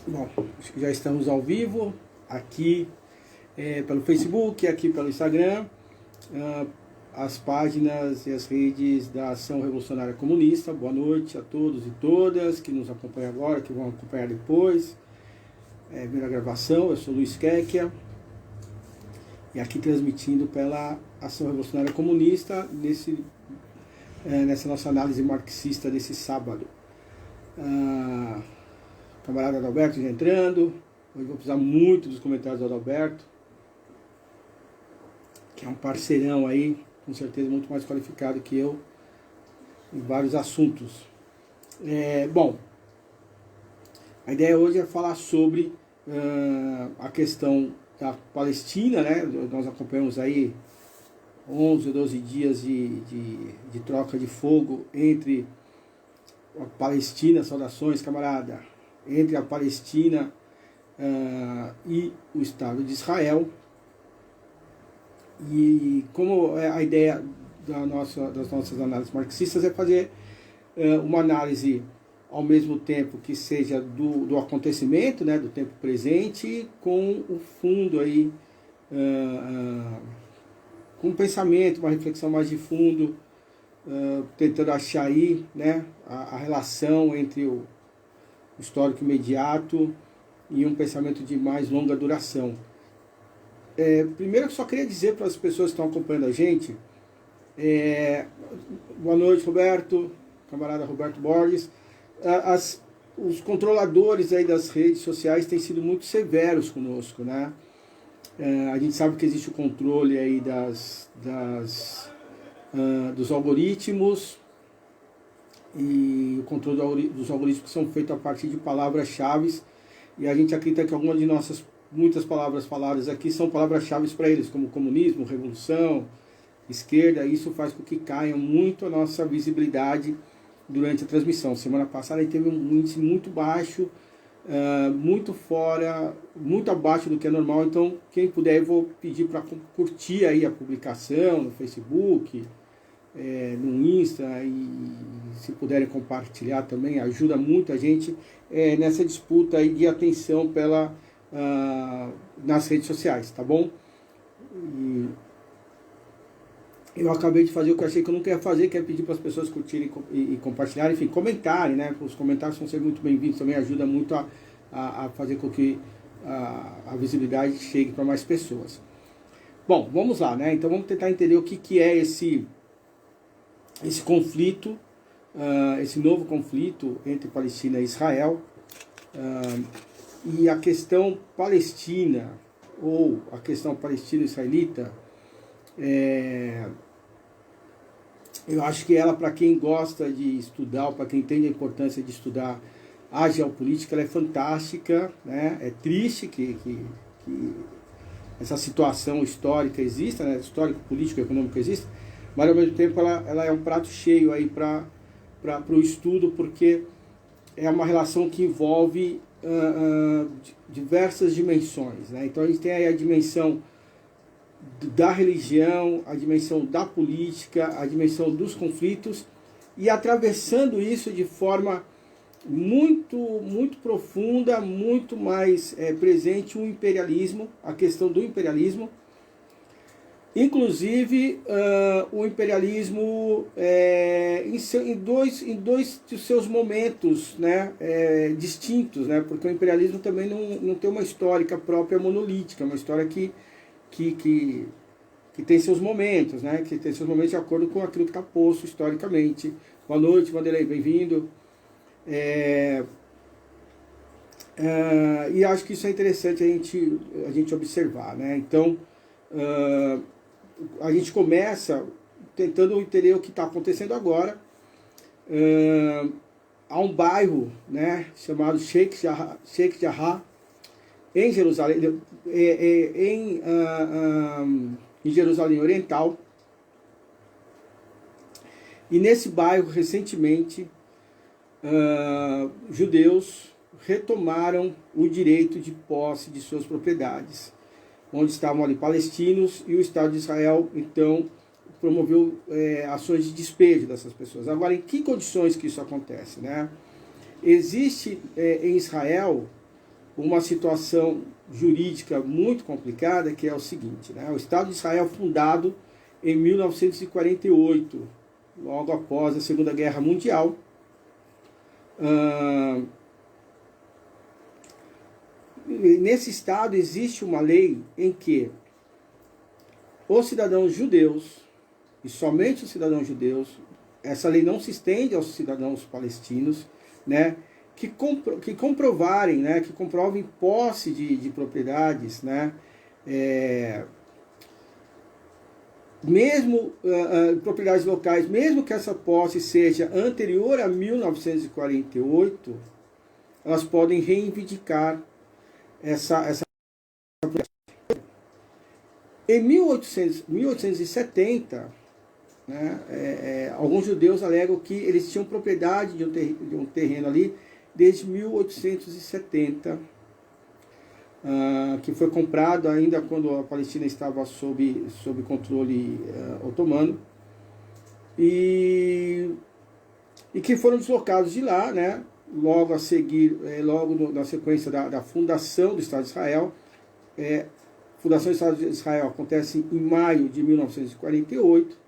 Bom, acho que já estamos ao vivo, aqui pelo Facebook, aqui pelo Instagram, as páginas e as redes da Ação Revolucionária Comunista. Boa noite a todos e todas que nos acompanham agora, que vão acompanhar depois. Primeira gravação, eu sou Luiz Quequia, e aqui transmitindo pela Ação Revolucionária Comunista, nessa nossa análise marxista desse sábado. Camarada Adalberto já entrando. Hoje vou precisar muito dos comentários do Adalberto, que é um parceirão aí, com certeza muito mais qualificado que eu em vários assuntos. Bom, a ideia hoje é falar sobre a questão da Palestina, né? Nós acompanhamos aí 11 ou 12 dias de troca de fogo entre a Palestina, saudações camarada, entre a Palestina e o Estado de Israel. E como a ideia das nossas análises marxistas é fazer uma análise ao mesmo tempo que seja do acontecimento, né, do tempo presente, com o fundo aí, com um pensamento, uma reflexão mais de fundo, tentando achar aí, né, a relação entre o histórico imediato e um pensamento de mais longa duração. Primeiro eu só queria dizer para as pessoas que estão acompanhando a gente, boa noite Roberto, camarada Roberto Borges. Os controladores aí das redes sociais têm sido muito severos conosco, né? A gente sabe que existe o controle aí dos algoritmos, e o controle dos algoritmos são feitos a partir de palavras-chave, e a gente acredita que algumas de nossas muitas palavras faladas aqui são palavras-chave para eles, como comunismo, revolução, esquerda. Isso faz com que caia muito a nossa visibilidade durante a transmissão. Semana passada a gente teve um índice muito baixo, muito abaixo do que é normal. Então, quem puder, eu vou pedir para curtir aí a publicação no Facebook, no Insta, e se puderem compartilhar também, ajuda muito a gente nessa disputa aí de atenção nas redes sociais, tá bom? E eu acabei de fazer o que eu achei que eu não queria fazer, que é pedir para as pessoas curtirem e compartilharem, enfim, comentarem, né? Os comentários vão ser muito bem-vindos também, ajuda muito a fazer com que a visibilidade chegue para mais pessoas. Bom, vamos lá, né? Então vamos tentar entender o que é esse conflito, esse novo conflito entre Palestina e Israel, e a questão palestina, ou a questão palestino-israelita. Eu acho que ela, para quem gosta de estudar, ou para quem entende a importância de estudar a geopolítica, ela é fantástica, né? É triste que essa situação histórica exista, né? Histórico, político, econômico exista, mas ao mesmo tempo ela é um prato cheio aí para o estudo, porque é uma relação que envolve diversas dimensões, né? Então a gente tem aí a dimensão da religião, a dimensão da política, a dimensão dos conflitos, e atravessando isso de forma muito, muito profunda, muito mais presente o imperialismo, a questão do imperialismo. Inclusive o imperialismo em dois de seus momentos, né, distintos, né, porque o imperialismo também não tem uma histórica própria monolítica, é uma história que tem seus momentos, né, que tem seus momentos de acordo com aquilo que está posto historicamente. Boa noite, Vanderlei, bem-vindo. E acho que isso é interessante a gente observar, né? Então, a gente começa tentando entender o que está acontecendo agora. Há um bairro, né, chamado Sheikh Jarrah, em Jerusalém, em Jerusalém Oriental. E nesse bairro, recentemente, judeus retomaram o direito de posse de suas propriedades, onde estavam ali palestinos, e o Estado de Israel, então, promoveu ações de despejo dessas pessoas. Agora, em que condições que isso acontece, né? Existe em Israel uma situação jurídica muito complicada, que é o seguinte, né? O Estado de Israel fundado em 1948, logo após a Segunda Guerra Mundial. Nesse Estado existe uma lei em que os cidadãos judeus, e somente os cidadãos judeus, essa lei não se estende aos cidadãos palestinos, né, que comprovarem, né, que comprovem posse de propriedades, né, mesmo propriedades locais, mesmo que essa posse seja anterior a 1948, elas podem reivindicar essa em 1870, né, alguns judeus alegam que eles tinham propriedade de um terreno ali desde 1870, que foi comprado ainda quando a Palestina estava sob controle otomano, e que foram deslocados de lá, né, logo a seguir, logo na sequência da fundação do Estado de Israel. A fundação do Estado de Israel acontece em maio de 1948,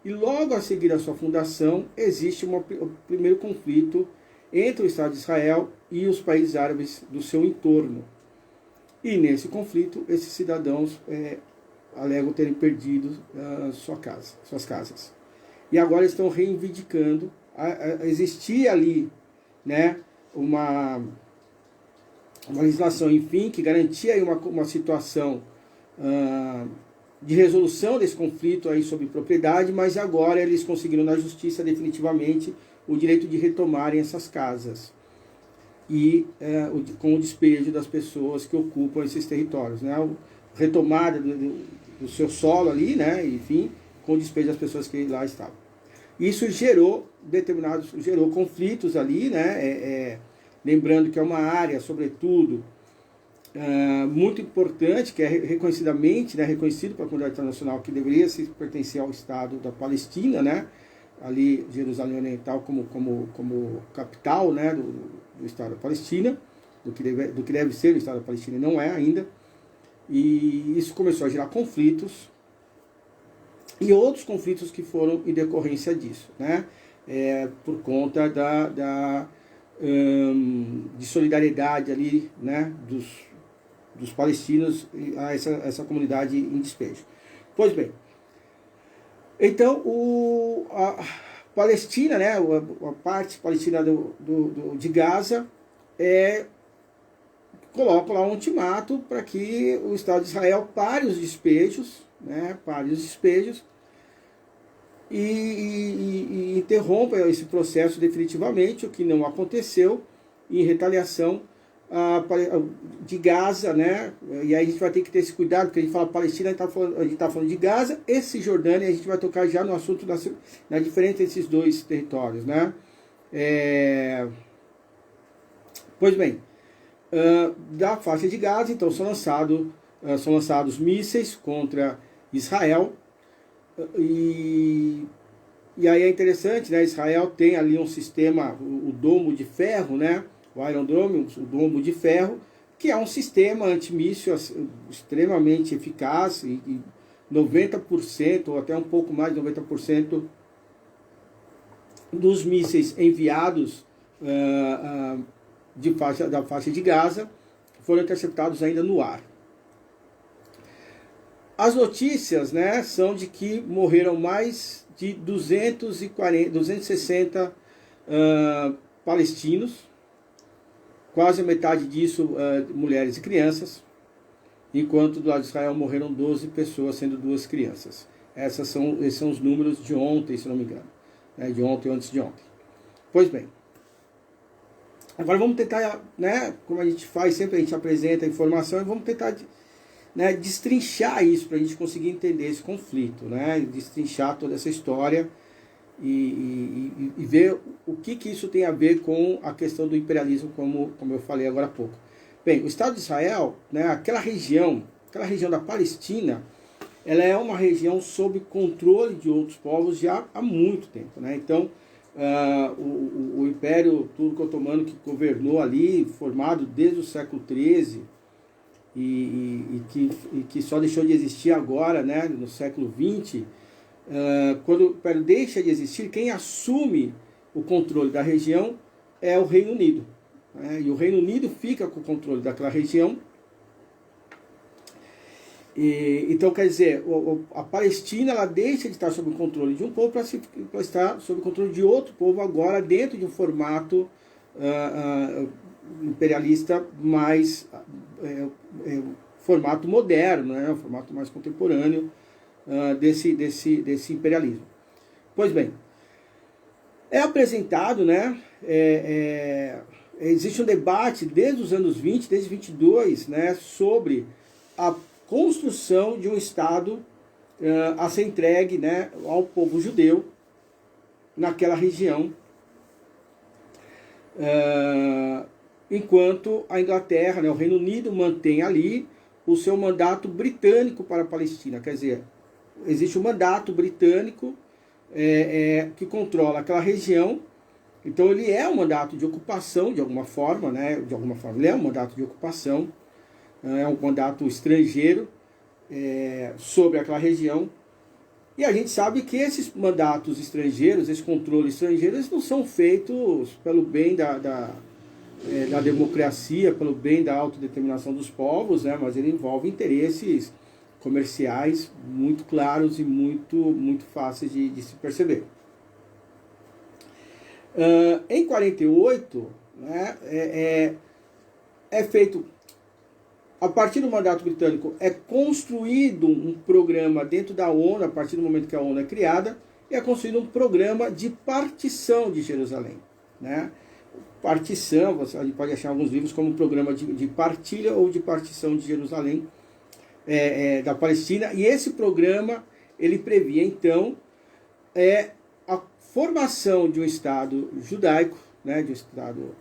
e logo a seguir a sua fundação existe o primeiro conflito entre o Estado de Israel e os países árabes do seu entorno. E nesse conflito, esses cidadãos alegam terem perdido suas casas. E agora estão reivindicando. Existia ali, né, uma legislação, enfim, que garantia aí uma situação de resolução desse conflito aí sobre propriedade, mas agora eles conseguiram na justiça definitivamente o direito de retomarem essas casas e com o despejo das pessoas que ocupam esses territórios, né? Retomada do seu solo ali, né? Enfim, com o despejo das pessoas que lá estavam. Isso gerou conflitos ali, né? Lembrando que é uma área, sobretudo, muito importante, que é reconhecidamente, né, reconhecido pela comunidade internacional, que deveria se pertencer ao Estado da Palestina, né? Ali Jerusalém Oriental como capital, né, do Estado da Palestina, do que deve ser o Estado da Palestina, e não é ainda. E isso começou a gerar conflitos e outros conflitos que foram em decorrência disso, né, por conta de solidariedade ali, né, dos palestinos a essa comunidade em despejo. Pois bem, então a Palestina, né, a parte palestina de Gaza coloca lá um ultimato para que o Estado de Israel pare os despejos, né, e interrompa esse processo definitivamente, o que não aconteceu, em retaliação de Gaza, né? E aí a gente vai ter que ter esse cuidado, porque a gente fala Palestina, a gente está falando de Gaza e Cisjordânia, e a gente vai tocar já no assunto na diferença desses dois territórios, né? Pois bem, da faixa de Gaza, então são lançados mísseis contra Israel, e aí é interessante, né? Israel tem ali um sistema, o domo de ferro, né? O Iron Dome, o domo de ferro, que é um sistema antimíssil extremamente eficaz, e 90%, ou até um pouco mais de 90% dos mísseis enviados da faixa de Gaza foram interceptados ainda no ar. As notícias, né, são de que morreram mais de 260 palestinos, quase a metade disso mulheres e crianças, enquanto do lado de Israel morreram 12 pessoas, sendo 2 crianças. Esses são os números de ontem, se não me engano, né, de ontem ou antes de ontem. Pois bem, agora vamos tentar, né, como a gente faz, sempre a gente apresenta a informação, e vamos tentar, né, destrinchar isso para a gente conseguir entender esse conflito, né, destrinchar toda essa história e ver o que isso tem a ver com a questão do imperialismo, como eu falei agora há pouco. Bem, o Estado de Israel, né, aquela região da Palestina, ela é uma região sob controle de outros povos já há muito tempo, né? Então, o Império Turco-Otomano que governou ali, formado desde o século XIII, e que só deixou de existir agora, né, no século XX, quando o Império deixa de existir, quem assume o controle da região é o Reino Unido. Né, e o Reino Unido fica com o controle daquela região. Então, quer dizer, a Palestina ela deixa de estar sob o controle de um povo para estar sob o controle de outro povo, agora dentro de um formato imperialista mais formato moderno, né? Um formato mais contemporâneo desse imperialismo. Pois bem, é apresentado, né? Existe um debate desde os anos 20, desde 22, né? Sobre a construção de um Estado a ser entregue, né, ao povo judeu naquela região, enquanto a Inglaterra, né, o Reino Unido, mantém ali o seu mandato britânico para a Palestina. Quer dizer, existe um mandato britânico que controla aquela região. Então ele é um mandato de ocupação, de alguma forma, né, ele é um mandato de ocupação, é um mandato estrangeiro sobre aquela região. E a gente sabe que esses mandatos estrangeiros, esse controle estrangeiro, eles não são feitos pelo bem da democracia, pelo bem da autodeterminação dos povos, né? Mas ele envolve interesses comerciais muito claros e muito fáceis de se perceber. Em 48, né, é feito, a partir do mandato britânico, é construído um programa dentro da ONU, a partir do momento que a ONU é criada, e é construído um programa de partição de Jerusalém. Né? Partição, a gente pode achar em alguns livros como um programa de partilha ou de partição de Jerusalém, da Palestina, e esse programa, ele previa, então, a formação de um Estado judaico, né, de um Estado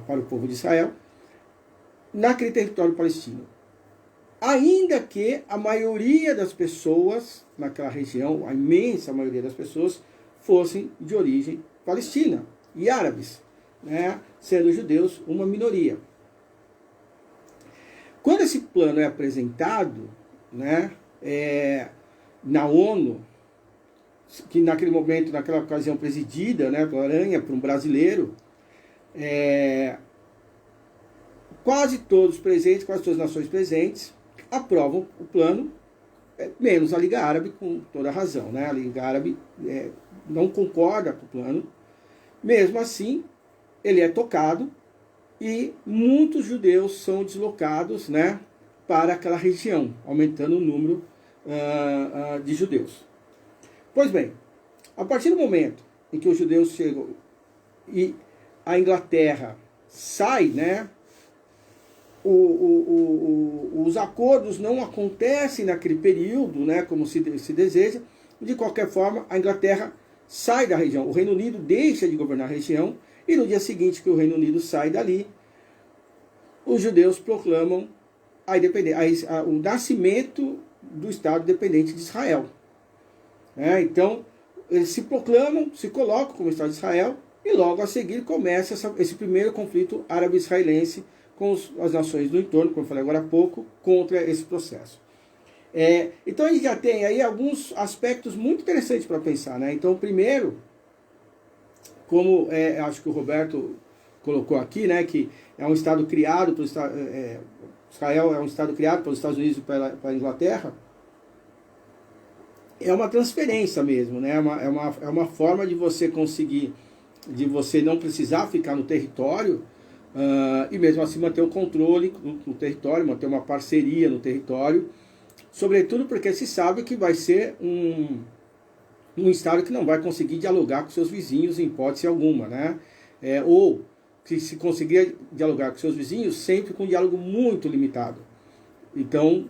para o povo de Israel, naquele território palestino. Ainda que a maioria das pessoas naquela região, a imensa maioria das pessoas, fossem de origem palestina e árabes, né, sendo os judeus uma minoria. Quando esse plano é apresentado, né, na ONU, que naquele momento, naquela ocasião presidida, né, por Aranha, por um brasileiro, quase todos presentes, quase todas as nações presentes, aprovam o plano, menos a Liga Árabe, com toda a razão. Né? A Liga Árabe não concorda com o plano. Mesmo assim, ele é tocado e muitos judeus são deslocados, né, para aquela região, aumentando o número de judeus. Pois bem, a partir do momento em que os judeus chegam e a Inglaterra sai, né, os acordos não acontecem naquele período, né, como se deseja. De qualquer forma, a Inglaterra sai da região. O Reino Unido deixa de governar a região e no dia seguinte que o Reino Unido sai dali, os judeus proclamam a independência, o nascimento do Estado independente de Israel. Então, eles se proclamam, se colocam como Estado de Israel e logo a seguir começa esse primeiro conflito árabe-israelense com as nações do entorno, como eu falei agora há pouco, contra esse processo. Então a gente já tem aí alguns aspectos muito interessantes para pensar. Né? Então, primeiro, como acho que o Roberto colocou aqui, né, que é um Estado criado pelo Israel é um Estado criado pelos Estados Unidos e pela Inglaterra, é uma transferência mesmo, né? É uma forma de você conseguir, de você não precisar ficar no território, e mesmo assim manter o controle no território, manter uma parceria no território, sobretudo porque se sabe que vai ser um Estado que não vai conseguir dialogar com seus vizinhos em hipótese alguma, né? Ou que se conseguir dialogar com seus vizinhos, sempre com um diálogo muito limitado. Então,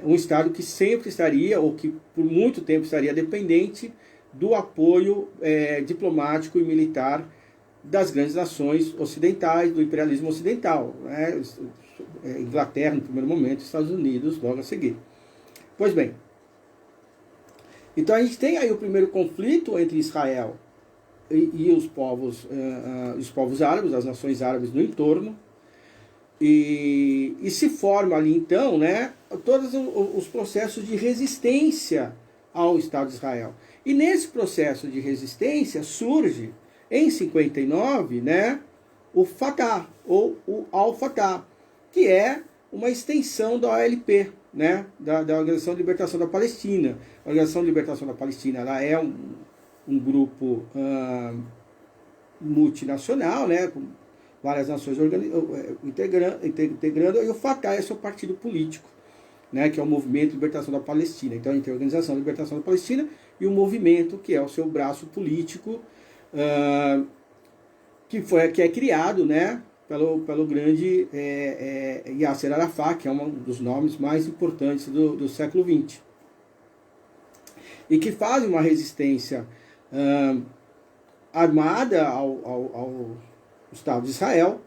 um Estado que sempre estaria, ou que por muito tempo estaria dependente do apoio diplomático e militar das grandes nações ocidentais, do imperialismo ocidental, né? Inglaterra no primeiro momento, Estados Unidos logo a seguir. Pois bem, Então a gente tem aí o primeiro conflito entre Israel e os povos árabes, as nações árabes no entorno, e se forma ali então, né, todos os processos de resistência ao Estado de Israel. E nesse processo de resistência surge, em 59, né, o Fatah, ou o Al-Fatah, que é uma extensão da OLP, né, da Organização de Libertação da Palestina. A Organização de Libertação da Palestina, ela é um grupo multinacional, né, com várias nações integrando, e o Fatah é seu partido político, né, que é o Movimento de Libertação da Palestina. Então a gente tem a Organização de Libertação da Palestina e o movimento, que é o seu braço político, que é criado, né, pelo grande Yasser Arafat, que é um dos nomes mais importantes do século XX. E que faz uma resistência armada ao Estado de Israel.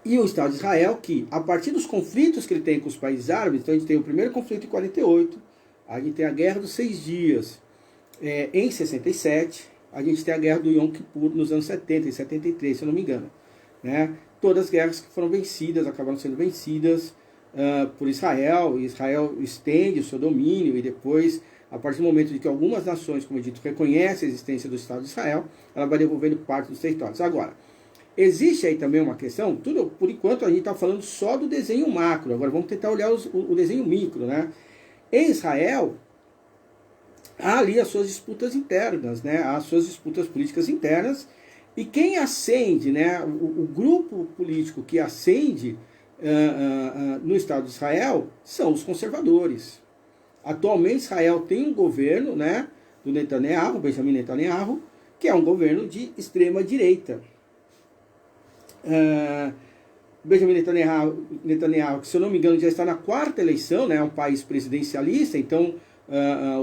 E o Estado de Israel, que a partir dos conflitos que ele tem com os países árabes, então a gente tem o primeiro conflito em 48, a gente tem a Guerra dos 6 Dias em 67, a gente tem a Guerra do Yom Kippur nos anos 70 e 73, se eu não me engano. Né? Todas as guerras que foram vencidas, acabaram sendo vencidas por Israel, e Israel estende o seu domínio, e depois, a partir do momento de que algumas nações, como eu dito, reconhecem a existência do Estado de Israel, ela vai devolvendo parte dos territórios. Agora, existe aí também uma questão, por enquanto a gente está falando só do desenho macro, agora vamos tentar olhar o desenho micro. Né? Em Israel, há ali as suas disputas internas, né? Há as suas disputas políticas internas, e quem ascende, né? o grupo político que ascende no Estado de Israel são os conservadores. Atualmente Israel tem um governo, né, do Netanyahu, Benjamin Netanyahu, que é um governo de extrema direita. Benjamin Netanyahu, que se eu não me engano já está na 4ª eleição, né, é um país presidencialista, então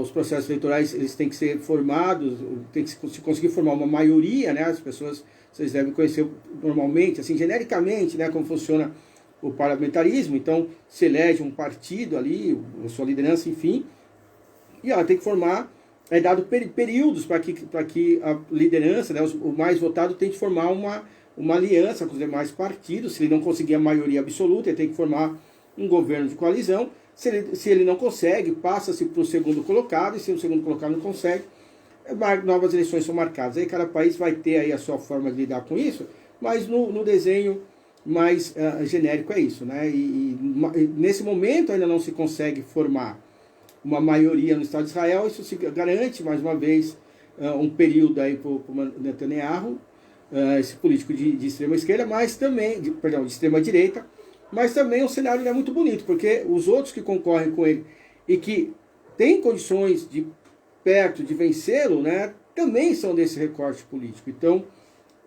os processos eleitorais eles têm que ser formados, tem que se conseguir formar uma maioria, né, as pessoas, vocês devem conhecer normalmente, assim, genericamente, né, como funciona o parlamentarismo. Então se elege um partido ali, a sua liderança, enfim, e ela tem que formar, é dado períodos para que a liderança, né, o mais votado, tem que formar uma aliança com os demais partidos. Se ele não conseguir a maioria absoluta, ele tem que formar um governo de coalizão. Se ele não consegue, passa-se para o segundo colocado, e se o segundo colocado não consegue, novas eleições são marcadas. Aí cada país vai ter aí a sua forma de lidar com isso, mas no desenho mais genérico é isso. Né? E nesse momento ainda não se consegue formar uma maioria no Estado de Israel. Isso se garante, mais uma vez, um período aí para o Netanyahu, esse político de extrema esquerda, mas também, de extrema direita, mas também o cenário não é muito bonito, porque os outros que concorrem com ele e que têm condições de perto de vencê-lo, né, também são desse recorte político. Então,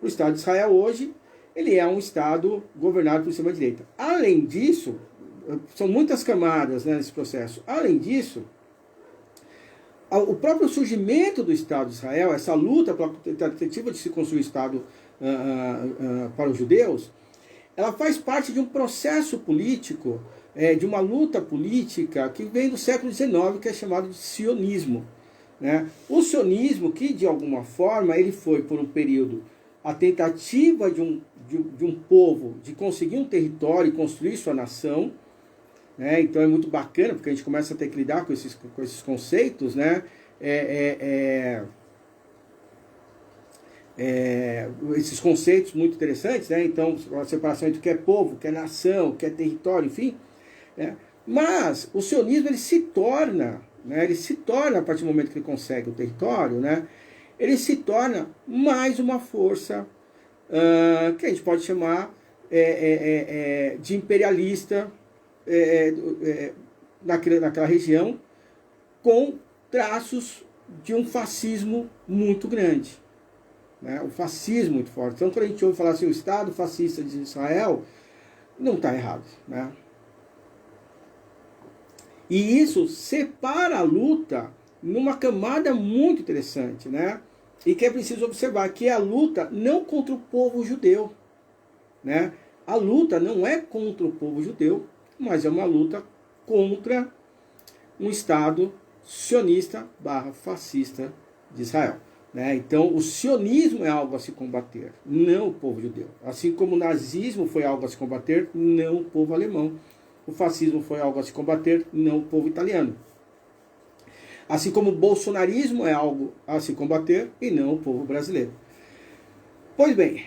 o Estado de Israel hoje, ele é um Estado governado por extrema direita. Além disso, são muitas camadas, né, nesse processo. Além disso, o próprio surgimento do Estado de Israel, essa luta pela tentativa de se construir um Estado para os judeus, ela faz parte de um processo político, de uma luta política que vem do século XIX, que é chamado de sionismo. Né? O sionismo, que de alguma forma ele foi por um período a tentativa de um povo de conseguir um território e construir sua nação. Né? Então é muito bacana, porque a gente começa a ter que lidar com esses conceitos, né? Esses conceitos muito interessantes, né? Então a separação entre o que é povo, o que é nação, o que é território, enfim. Né? Mas o sionismo ele se torna, né? Ele se torna, a partir do momento que ele consegue o território, né? Ele se torna mais uma força que a gente pode chamar de imperialista naquela região, com traços de um fascismo muito grande. Né? Um fascismo muito forte. Então, quando a gente ouve falar assim, o Estado fascista de Israel, não está errado. Né? E isso separa a luta numa camada muito interessante, né? E que é preciso observar, que é a luta não contra o povo judeu. Né? A luta não é contra o povo judeu, mas é uma luta contra um Estado sionista / fascista de Israel. Né? Então, o sionismo é algo a se combater, não o povo judeu. Assim como o nazismo foi algo a se combater, não o povo alemão. O fascismo foi algo a se combater, não o povo italiano. Assim como o bolsonarismo é algo a se combater, e não o povo brasileiro. Pois bem,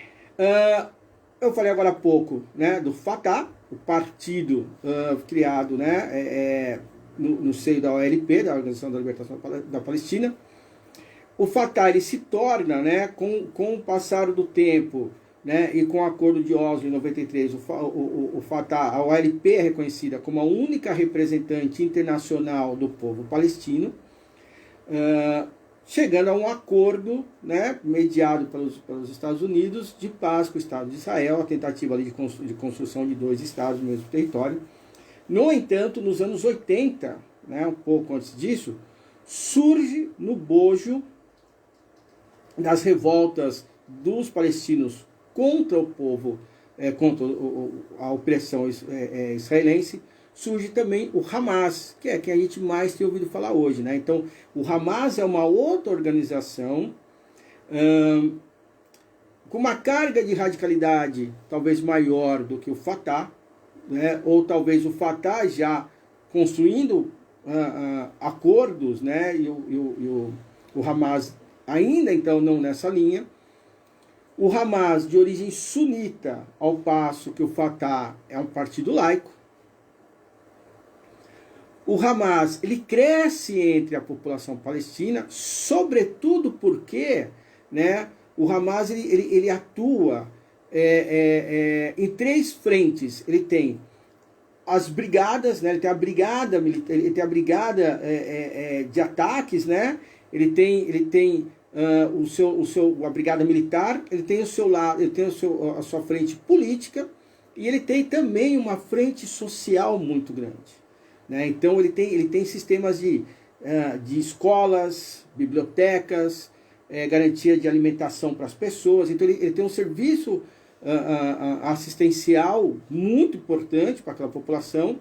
eu falei agora há pouco, né, do Fatah, o partido criado, né, no seio da OLP, da Organização da Libertação da Palestina. O Fatah ele se torna, né, com o passar do tempo, né, e com o Acordo de Oslo em 93, o Fatah, a OLP é reconhecida como a única representante internacional do povo palestino, chegando a um acordo, né, mediado pelos Estados Unidos de paz com o Estado de Israel, a tentativa ali de construção de 2 estados no mesmo território. No entanto, nos anos 80, né, um pouco antes disso, surge no bojo das revoltas dos palestinos contra o povo, contra a opressão israelense, surge também o Hamas, que é quem a gente mais tem ouvido falar hoje. Né? Então, o Hamas é uma outra organização com uma carga de radicalidade talvez maior do que o Fatah, né? Ou talvez o Fatah já construindo acordos, né? E o Hamas ainda então não nessa linha. O Hamas de origem sunita, ao passo que o Fatah é um partido laico. O Hamas ele cresce entre a população palestina, sobretudo porque, né, o Hamas ele atua em 3 frentes. Ele tem as brigadas, né, ele tem a brigada de ataques, né? Ele tem a brigada militar, ele tem o seu lado, ele tem a sua frente política, e ele tem também uma frente social muito grande. Né? Então ele tem sistemas de escolas, bibliotecas, garantia de alimentação para as pessoas. Então ele tem um serviço assistencial muito importante para aquela população.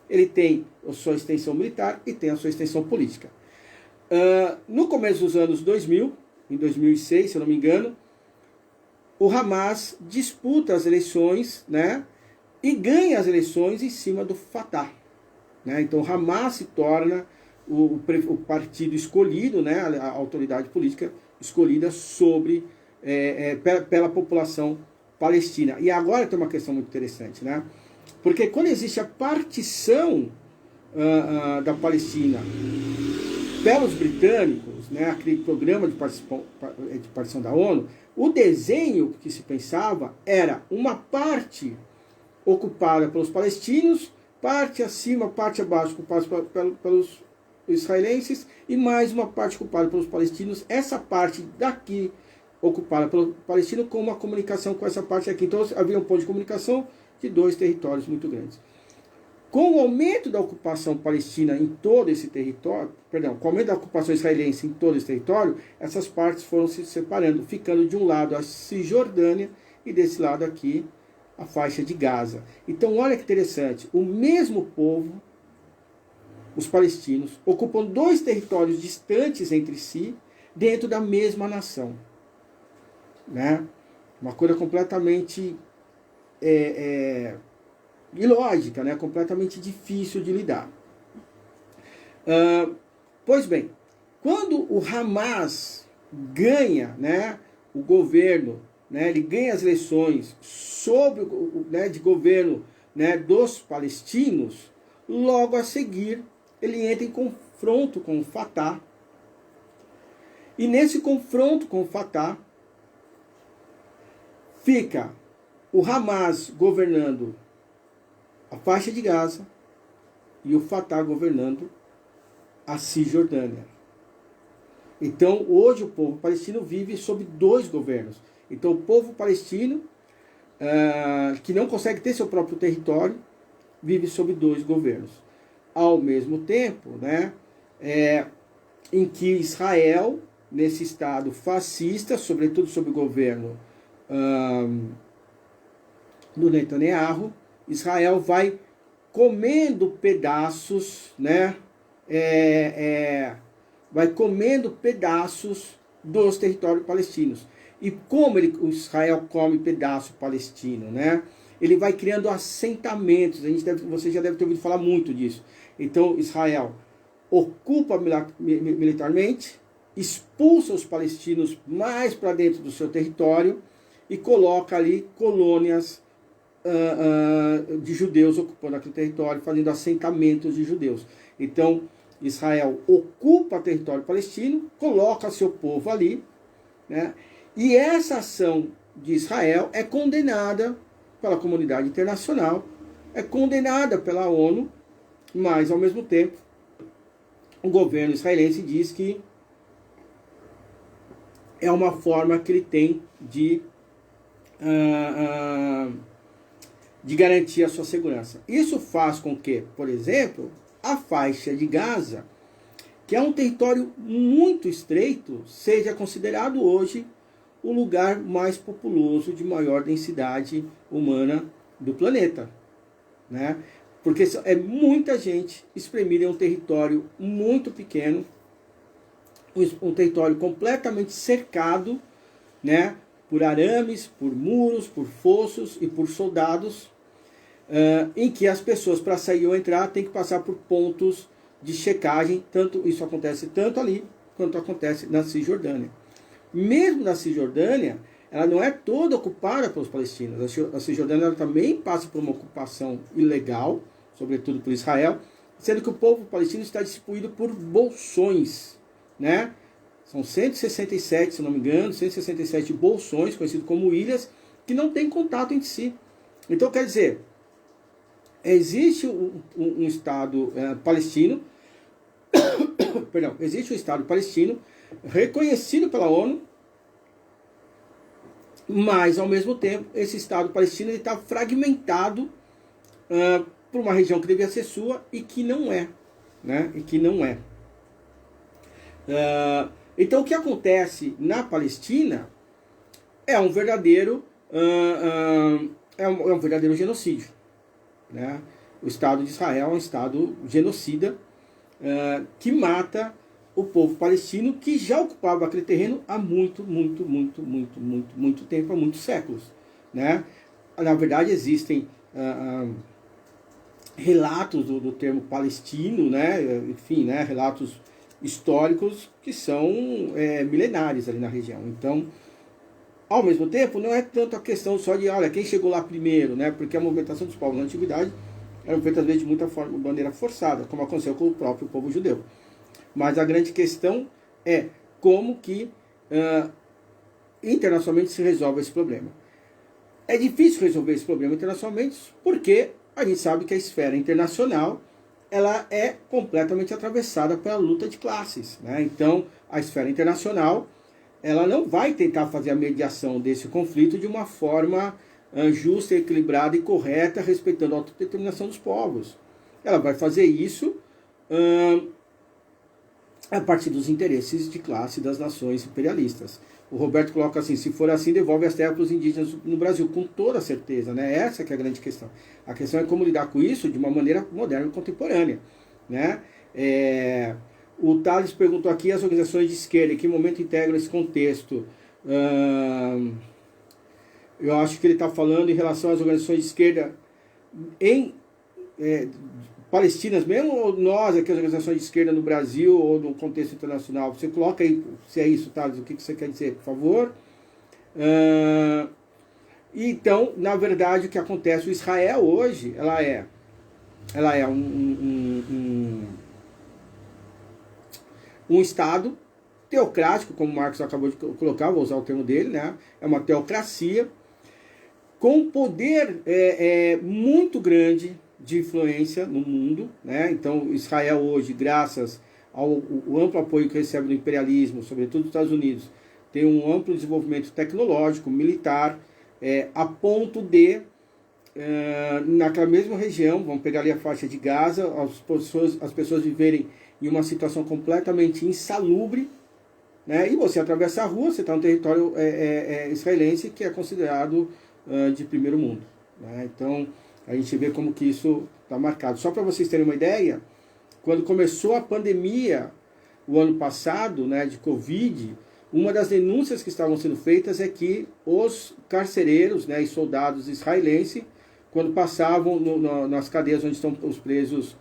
Ele tem a sua extensão militar e tem a sua extensão política. No começo dos anos 2000, em 2006, se eu não me engano, o Hamas disputa as eleições, né, e ganha as eleições em cima do Fatah. Né? Então, o Hamas se torna o partido escolhido, né, a autoridade política escolhida pela população palestina. E agora tem uma questão muito interessante, né? Porque quando existe a partição da Palestina pelos britânicos, né, aquele programa de partição da ONU, o desenho que se pensava era uma parte ocupada pelos palestinos, parte acima, parte abaixo ocupada pelos israelenses e mais uma parte ocupada pelos palestinos. Essa parte daqui ocupada pelo palestino com uma comunicação com essa parte aqui. Então havia um ponto de comunicação de 2 territórios muito grandes. Com o aumento da ocupação palestina em todo esse território, com o aumento da ocupação israelense em todo esse território, essas partes foram se separando, ficando de um lado a Cisjordânia e desse lado aqui a faixa de Gaza. Então olha que interessante, o mesmo povo, os palestinos, ocupam 2 territórios distantes entre si, dentro da mesma nação. Né? Uma coisa completamente ilógica, né? Completamente difícil de lidar. Pois bem, quando o Hamas ganha, né, o governo, né, ele ganha as eleições de governo, né, dos palestinos, logo a seguir ele entra em confronto com o Fatah. E nesse confronto com o Fatah, fica o Hamas governando a faixa de Gaza e o Fatah governando a Cisjordânia. Então, hoje o povo palestino vive sob 2 governos. Então, o povo palestino, que não consegue ter seu próprio território, vive sob 2 governos. Ao mesmo tempo, né, em que Israel, nesse estado fascista, sobretudo sob o governo do Netanyahu, Israel vai comendo pedaços, né, vai comendo pedaços dos territórios palestinos. E como o Israel come pedaço palestino, né? Ele vai criando assentamentos. Você já deve ter ouvido falar muito disso. Então, Israel ocupa militarmente, expulsa os palestinos mais para dentro do seu território e coloca ali colônias de judeus ocupando aquele território, fazendo assentamentos de judeus. Então, Israel ocupa território palestino, coloca seu povo ali, né? E essa ação de Israel é condenada pela comunidade internacional, é condenada pela ONU, mas, ao mesmo tempo, o governo israelense diz que é uma forma que ele tem de garantir a sua segurança. Isso faz com que, por exemplo, a faixa de Gaza, que é um território muito estreito, seja considerado hoje o lugar mais populoso de maior densidade humana do planeta, né? Porque é muita gente espremida em um território muito pequeno, um território completamente cercado, né, por arames, por muros, por fossos e por soldados, em que as pessoas, para sair ou entrar, têm que passar por pontos de checagem. Isso acontece tanto ali quanto acontece na Cisjordânia. Mesmo na Cisjordânia, ela não é toda ocupada pelos palestinos. A Cisjordânia ela também passa por uma ocupação ilegal, sobretudo por Israel, sendo que o povo palestino está distribuído por bolsões, né? São 167, se não me engano, 167 bolsões, conhecidos como ilhas, que não têm contato entre si. Então, quer dizer, existe um Estado palestino, perdão, existe um Estado palestino reconhecido pela ONU, mas, ao mesmo tempo, esse Estado palestino está fragmentado por uma região que devia ser sua e que não é, né? E que não é. Então, o que acontece na Palestina é um verdadeiro genocídio, né? O Estado de Israel é um Estado genocida que mata o povo palestino, que já ocupava aquele terreno há muito tempo, há muitos séculos, né? Na verdade, existem relatos do termo palestino, né? Enfim, né? Relatos históricos que são milenares ali na região. Então, ao mesmo tempo, não é tanto a questão só de, olha, quem chegou lá primeiro, né? Porque a movimentação dos povos na antiguidade era feita, às vezes, de maneira forçada, como aconteceu com o próprio povo judeu. Mas a grande questão é como que internacionalmente se resolve esse problema. É difícil resolver esse problema internacionalmente porque a gente sabe que a esfera internacional ela é completamente atravessada pela luta de classes, né? Então, a esfera internacional ela não vai tentar fazer a mediação desse conflito de uma forma justa, equilibrada e correta, respeitando a autodeterminação dos povos. Ela vai fazer isso a partir dos interesses de classe das nações imperialistas. O Roberto coloca assim, se for assim, devolve as terras para os indígenas no Brasil, com toda certeza, né? Essa que é a grande questão. A questão é como lidar com isso de uma maneira moderna e contemporânea, né? O Thales perguntou aqui, as organizações de esquerda, em que momento integram esse contexto? Eu acho que ele está falando em relação às organizações de esquerda palestinas mesmo, ou nós, aqui as organizações de esquerda no Brasil ou no contexto internacional? Você coloca aí, se é isso, Thales, o que você quer dizer, por favor? Então, na verdade, o que acontece, o Israel hoje, ela é um Estado teocrático, como o Marcos acabou de colocar, vou usar o termo dele, né? É uma teocracia com poder muito grande de influência no mundo, né? Então, Israel hoje, graças ao amplo apoio que recebe do imperialismo, sobretudo dos Estados Unidos, tem um amplo desenvolvimento tecnológico, militar, a ponto de, naquela mesma região, vamos pegar ali a faixa de Gaza, as pessoas viverem em uma situação completamente insalubre, né? E você atravessa a rua, você está no território israelense, que é considerado de primeiro mundo, né? Então, a gente vê como que isso está marcado. Só para vocês terem uma ideia, quando começou a pandemia, o ano passado, né, de Covid, uma das denúncias que estavam sendo feitas é que os carcereiros, né, e soldados israelenses, quando passavam nas cadeias onde estão os presos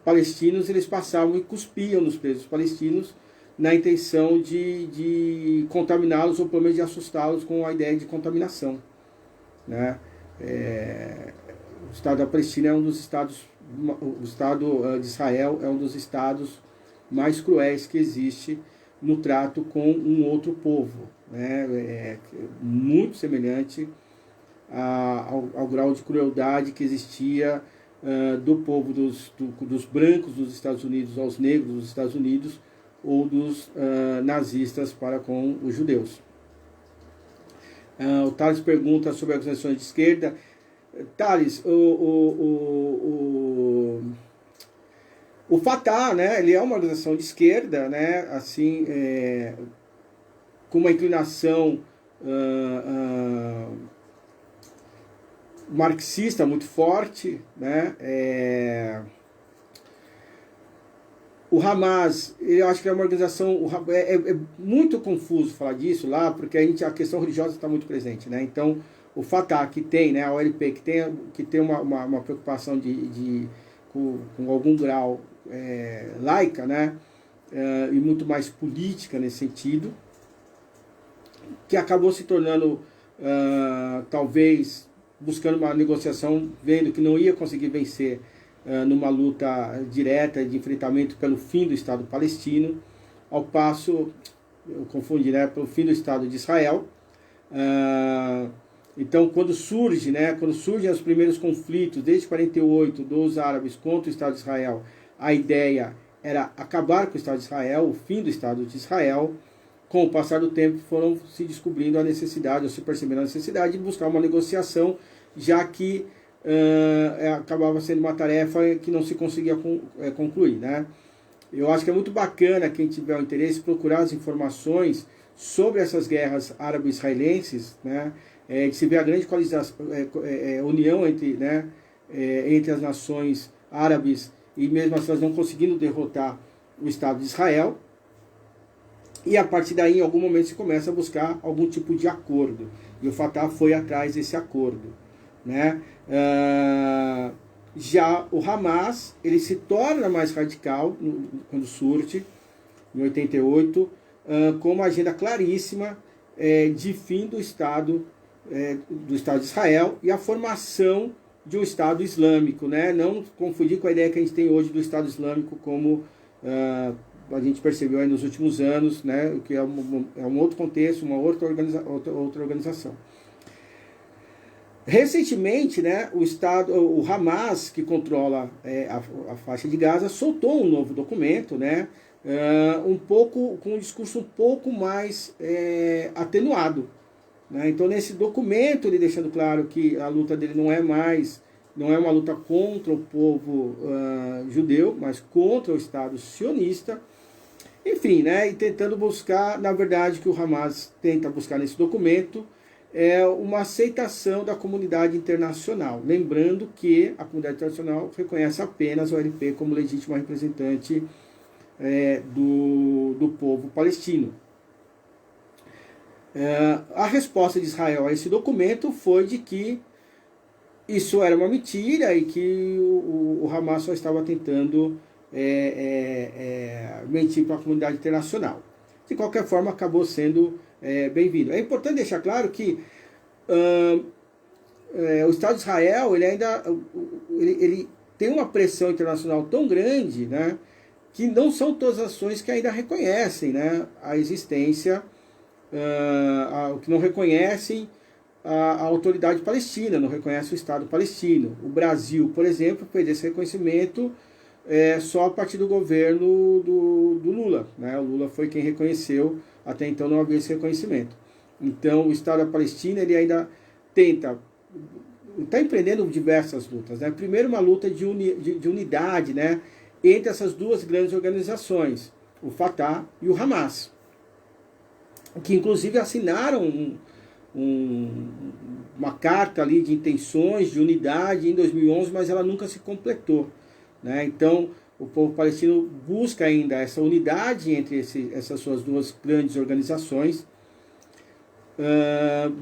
palestinos, eles passavam e cuspiam nos presos palestinos na intenção de contaminá-los ou pelo menos de assustá-los com a ideia de contaminação, né? O Estado da Palestina é um dos estados, o Estado de Israel é um dos estados mais cruéis que existe no trato com um outro povo, né? Muito semelhante ao grau de crueldade que existia do povo dos brancos dos Estados Unidos aos negros dos Estados Unidos ou dos nazistas para com os judeus. O Thales pergunta sobre as organizações de esquerda. Thales, o Fatah, né, ele é uma organização de esquerda, né, assim, com uma inclinação marxista muito forte, né? O Hamas, eu acho que é uma organização, é muito confuso falar disso lá, porque a questão religiosa está muito presente, né? Então, o Fatah, que tem, né, a OLP, que tem uma preocupação com algum grau laica, né, e muito mais política nesse sentido, que acabou se tornando, talvez, buscando uma negociação, vendo que não ia conseguir vencer numa luta direta de enfrentamento pelo fim do Estado palestino, ao passo, eu confundi, né, pelo fim do Estado de Israel. Então, quando surgem os primeiros conflitos, desde 48, dos árabes contra o Estado de Israel, a ideia era acabar com o Estado de Israel, o fim do Estado de Israel. Com o passar do tempo, foram se descobrindo a necessidade, ou se percebendo a necessidade de buscar uma negociação, já que acabava sendo uma tarefa que não se conseguia concluir, né? Eu acho que é muito bacana, quem tiver o interesse, procurar as informações sobre essas guerras árabe-israelenses, né? De se ver a grande união entre as nações árabes, e mesmo assim elas não conseguindo derrotar o Estado de Israel. E a partir daí, em algum momento, se começa a buscar algum tipo de acordo. E o Fatah foi atrás desse acordo, né? Já o Hamas, ele se torna mais radical quando surge, em 88, com uma agenda claríssima de fim do Estado de Israel e a formação de um Estado Islâmico, né? Não confundir com a ideia que a gente tem hoje do Estado Islâmico como a gente percebeu aí nos últimos anos, né? Que é um outro contexto, uma outra organização. Recentemente, né, o Hamas, que controla a faixa de Gaza, soltou um novo documento, né, com um discurso um pouco mais atenuado, né? Então, nesse documento, ele deixando claro que a luta dele não é uma luta contra o povo judeu, mas contra o Estado sionista. Enfim, né, e tentando buscar, na verdade, que o Hamas tenta buscar nesse documento uma aceitação da comunidade internacional. Lembrando que a comunidade internacional reconhece apenas o OLP como legítima representante do povo palestino. A resposta de Israel a esse documento foi de que isso era uma mentira e que o Hamas só estava tentando mentir para a comunidade internacional. De qualquer forma, acabou sendo bem-vindo. É importante deixar claro que o Estado de Israel ele tem uma pressão internacional tão grande, né, que não são todas as ações que ainda reconhecem, né, a existência, que não reconhecem a autoridade palestina, não reconhece o Estado palestino. O Brasil, por exemplo, fez esse reconhecimento só a partir do governo do Lula, né? O Lula foi quem reconheceu, até então não havia esse reconhecimento. Então o Estado da Palestina ele ainda está empreendendo diversas lutas, né? Primeiro uma luta de unidade, né, entre essas duas grandes organizações, o Fatah e o Hamas, que inclusive assinaram uma carta ali de intenções de unidade em 2011, mas ela nunca se completou, né? Então o povo palestino busca ainda essa unidade entre essas suas duas grandes organizações,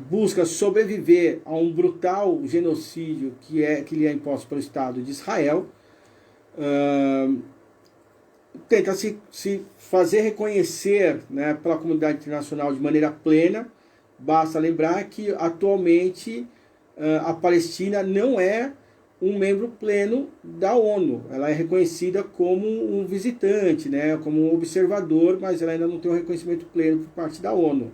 busca sobreviver a um brutal genocídio que lhe é imposto pelo Estado de Israel, tenta se fazer reconhecer, né, pela comunidade internacional de maneira plena. Basta lembrar que atualmente a Palestina não é um membro pleno da ONU. Ela é reconhecida como um visitante, né, como um observador, mas ela ainda não tem um reconhecimento pleno por parte da ONU.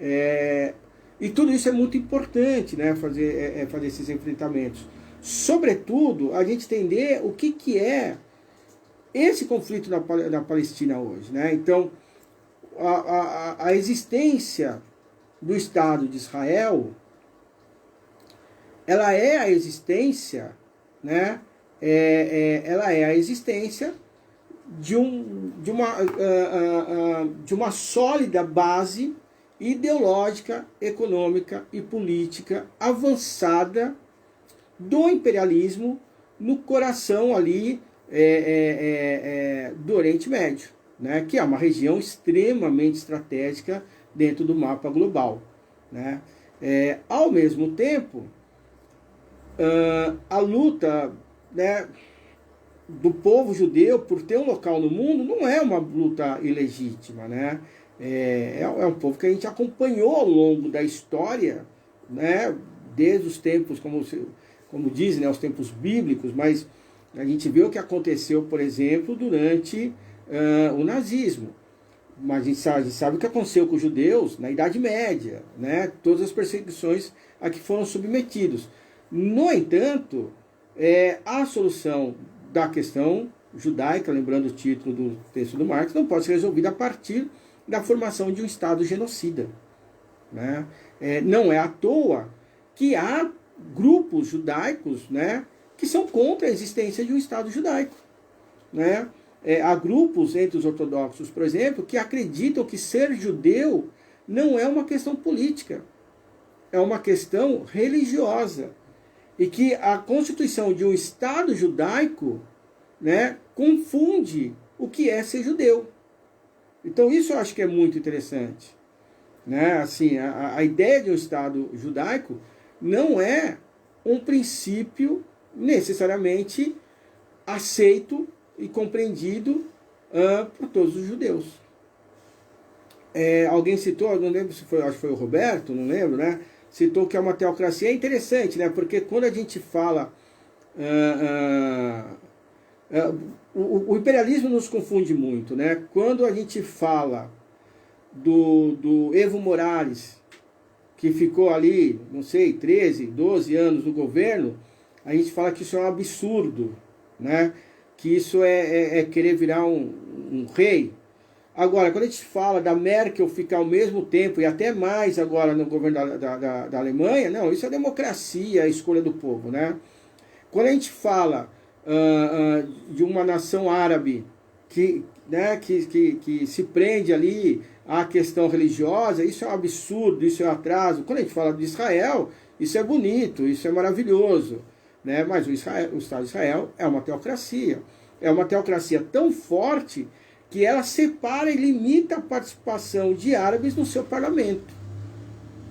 E tudo isso é muito importante, né, fazer esses enfrentamentos. Sobretudo, a gente entender o que é esse conflito na Palestina hoje, né? Então, a existência do Estado de Israel, ela é a existência, né? Ela é a existência de uma sólida base ideológica, econômica e política avançada do imperialismo no coração ali do Oriente Médio, né, que é uma região extremamente estratégica dentro do mapa global, né. Ao mesmo tempo, a luta, né, do povo judeu por ter um local no mundo não é uma luta ilegítima, né. É um povo que a gente acompanhou ao longo da história, né, desde os tempos, como dizem, né, os tempos bíblicos, mas a gente vê o que aconteceu, por exemplo, durante o nazismo. Mas a gente sabe o que aconteceu com os judeus na Idade Média, né? Todas as perseguições a que foram submetidos. No entanto, a solução da questão judaica, lembrando o título do texto do Marx, não pode ser resolvida a partir da formação de um Estado genocida, né? Não é à toa que há grupos judaicos, né, que são contra a existência de um Estado judaico, né? Há grupos entre os ortodoxos, por exemplo, que acreditam que ser judeu não é uma questão política, é uma questão religiosa, e que a constituição de um Estado judaico, né, confunde o que é ser judeu. Então isso eu acho que é muito interessante, né? Assim, a ideia de um Estado judaico não é um princípio necessariamente aceito e compreendido por todos os judeus. Alguém citou, não lembro se foi, acho que foi o Roberto, não lembro, né? Citou que é uma teocracia. É interessante, né? Porque quando a gente fala... o imperialismo nos confunde muito, né? Quando a gente fala do Evo Morales, que ficou ali, não sei, 13, 12 anos no governo, a gente fala que isso é um absurdo, né? Que isso é querer virar um rei. Agora, quando a gente fala da Merkel ficar ao mesmo tempo, e até mais agora no governo da Alemanha, não, isso é democracia, a escolha do povo, né? Quando a gente fala de uma nação árabe que se prende ali à questão religiosa, isso é um absurdo, isso é um atraso. Quando a gente fala de Israel, isso é bonito, isso é maravilhoso, né? Mas o Estado de Israel é uma teocracia. É uma teocracia tão forte que ela separa e limita a participação de árabes no seu parlamento,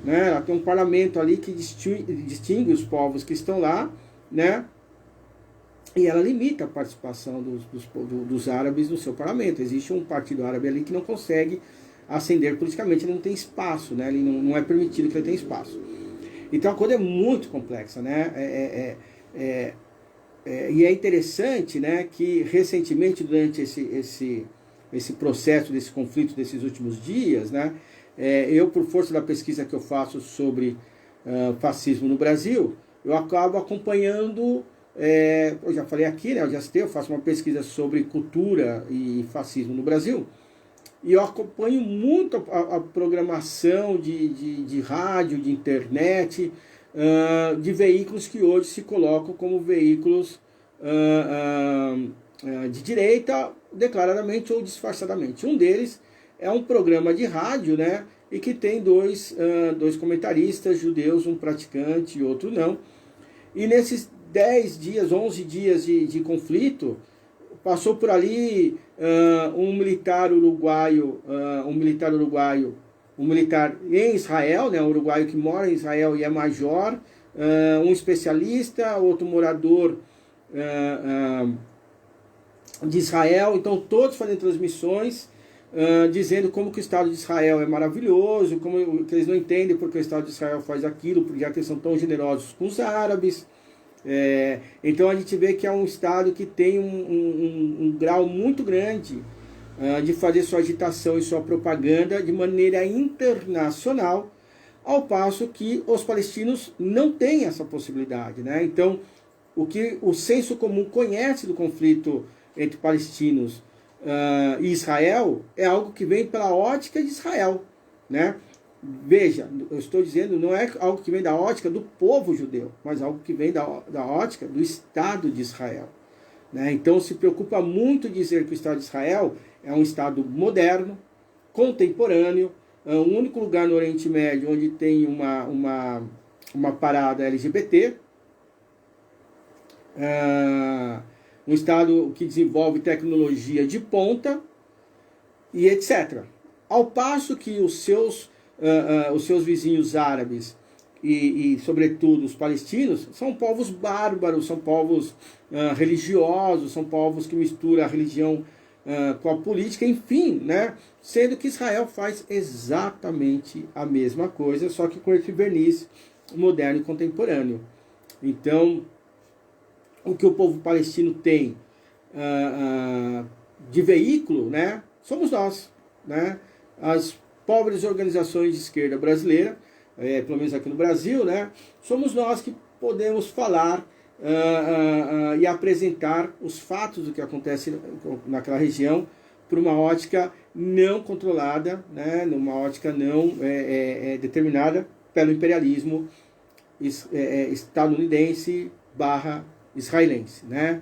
né? Ela tem um parlamento ali que distingue os povos que estão lá, né? E ela limita a participação dos árabes no seu parlamento. Existe um partido árabe ali que não consegue ascender politicamente, ele não tem espaço, né? Ele não é permitido que ele tenha espaço. Então a coisa é muito complexa, né? E é interessante, né, que recentemente, durante esse processo, desse conflito desses últimos dias, né, eu, por força da pesquisa que eu faço sobre fascismo no Brasil, eu acabo acompanhando, eu já falei aqui, né, eu faço uma pesquisa sobre cultura e fascismo no Brasil, e eu acompanho muito a programação de rádio, de internet, de veículos que hoje se colocam como veículos de direita, declaradamente ou disfarçadamente. Um deles é um programa de rádio, né, e que tem dois comentaristas judeus, um praticante e outro não. E nesses 10 dias, 11 dias de conflito, passou por ali um militar uruguaio, um militar em Israel, né, um uruguaio que mora em Israel e é major, um especialista, outro morador de Israel, então todos fazendo transmissões, dizendo como que o Estado de Israel é maravilhoso, como que eles não entendem porque o Estado de Israel faz aquilo, porque já que eles são tão generosos com os árabes. Então a gente vê que é um Estado que tem um grau muito grande de fazer sua agitação e sua propaganda de maneira internacional, ao passo que os palestinos não têm essa possibilidade, né? Então, o que o senso comum conhece do conflito entre palestinos e Israel é algo que vem pela ótica de Israel, né? Veja, eu estou dizendo, não é algo que vem da ótica do povo judeu, mas algo que vem da ótica do Estado de Israel, né? Então se preocupa muito dizer que o Estado de Israel é um Estado moderno, contemporâneo, o único lugar no Oriente Médio onde tem uma parada LGBT, um Estado que desenvolve tecnologia de ponta e etc. Ao passo que os seus vizinhos árabes e sobretudo os palestinos são povos bárbaros, são povos religiosos, são povos que misturam a religião com a política, enfim, né? Sendo que Israel faz exatamente a mesma coisa, só que com esse verniz moderno e contemporâneo. Então, o que o povo palestino tem de veículo, né, somos nós, né? As pobres organizações de esquerda brasileira, pelo menos aqui no Brasil, né, somos nós que podemos falar e apresentar os fatos do que acontece naquela região por uma ótica não controlada, né, numa ótica não determinada pelo imperialismo estadunidense / israelense, né?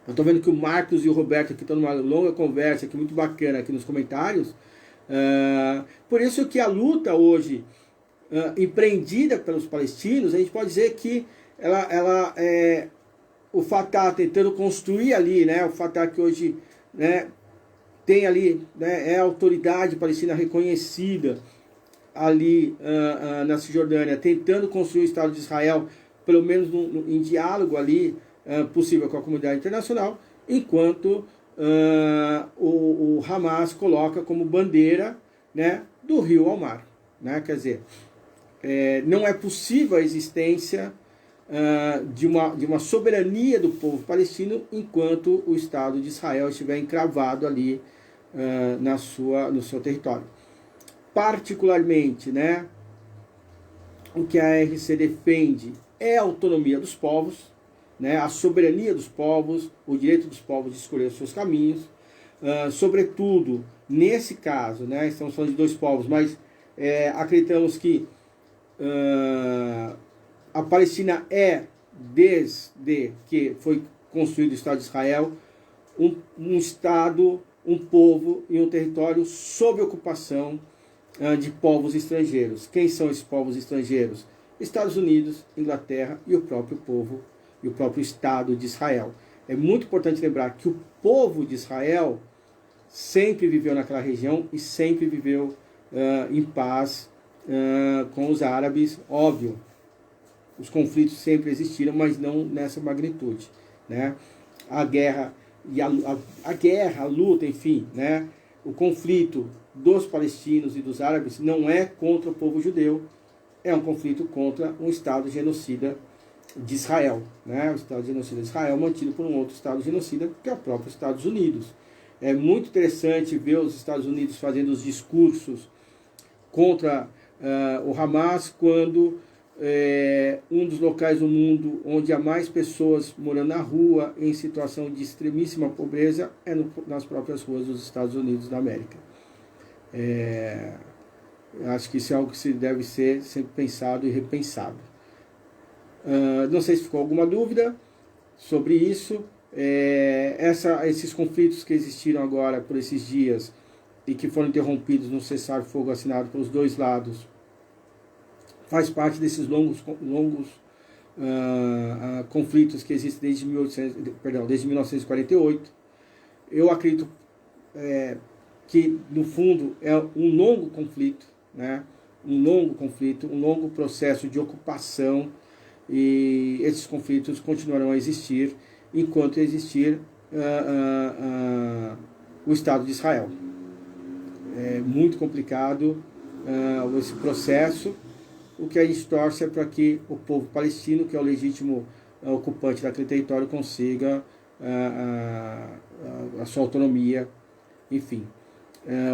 Eu estou vendo que o Marcos e o Roberto aqui estão numa longa conversa aqui, muito bacana aqui nos comentários. Por isso que a luta hoje empreendida pelos palestinos, a gente pode dizer que o Fatah tentando construir ali, né, o Fatah que hoje, né, tem ali, né, é a autoridade palestina reconhecida ali na Cisjordânia, tentando construir o Estado de Israel, pelo menos em diálogo ali possível com a comunidade internacional, enquanto o Hamas coloca como bandeira, né, do rio ao mar, né? Quer dizer, não é possível a existência de uma soberania do povo palestino enquanto o Estado de Israel estiver encravado ali no seu território. Particularmente, né, o que a RC defende é a autonomia dos povos, né, a soberania dos povos, o direito dos povos de escolher os seus caminhos, sobretudo nesse caso, né, estamos falando de dois povos, mas acreditamos que a Palestina desde que foi construído o Estado de Israel, um Estado, um povo e um território sob ocupação de povos estrangeiros. Quem são esses povos estrangeiros? Estados Unidos, Inglaterra e o próprio povo e o próprio Estado de Israel. É muito importante lembrar que o povo de Israel sempre viveu naquela região e sempre viveu em paz com os árabes, óbvio. Os conflitos sempre existiram, mas não nessa magnitude, né? A guerra, a luta, enfim, né? O conflito dos palestinos e dos árabes não é contra o povo judeu, é um conflito contra um Estado genocida de Israel, né? O Estado genocida de Israel mantido por um outro Estado genocida, que é o próprio Estados Unidos. É muito interessante ver os Estados Unidos fazendo os discursos contra o Hamas quando um dos locais do mundo onde há mais pessoas morando na rua em situação de extremíssima pobreza é nas próprias ruas dos Estados Unidos da América. Acho que isso é algo que deve ser sempre pensado e repensado. Não sei se ficou alguma dúvida sobre isso. Esses conflitos que existiram agora por esses dias e que foram interrompidos no cessar-fogo assinado pelos dois lados faz parte desses longos conflitos que existem desde 1948. Eu acredito que, no fundo, é um longo conflito, né? Um longo processo de ocupação, e esses conflitos continuarão a existir enquanto existir o Estado de Israel. É muito complicado esse processo. O que a gente torce é para que o povo palestino, que é o legítimo ocupante daquele território, consiga a sua autonomia, enfim.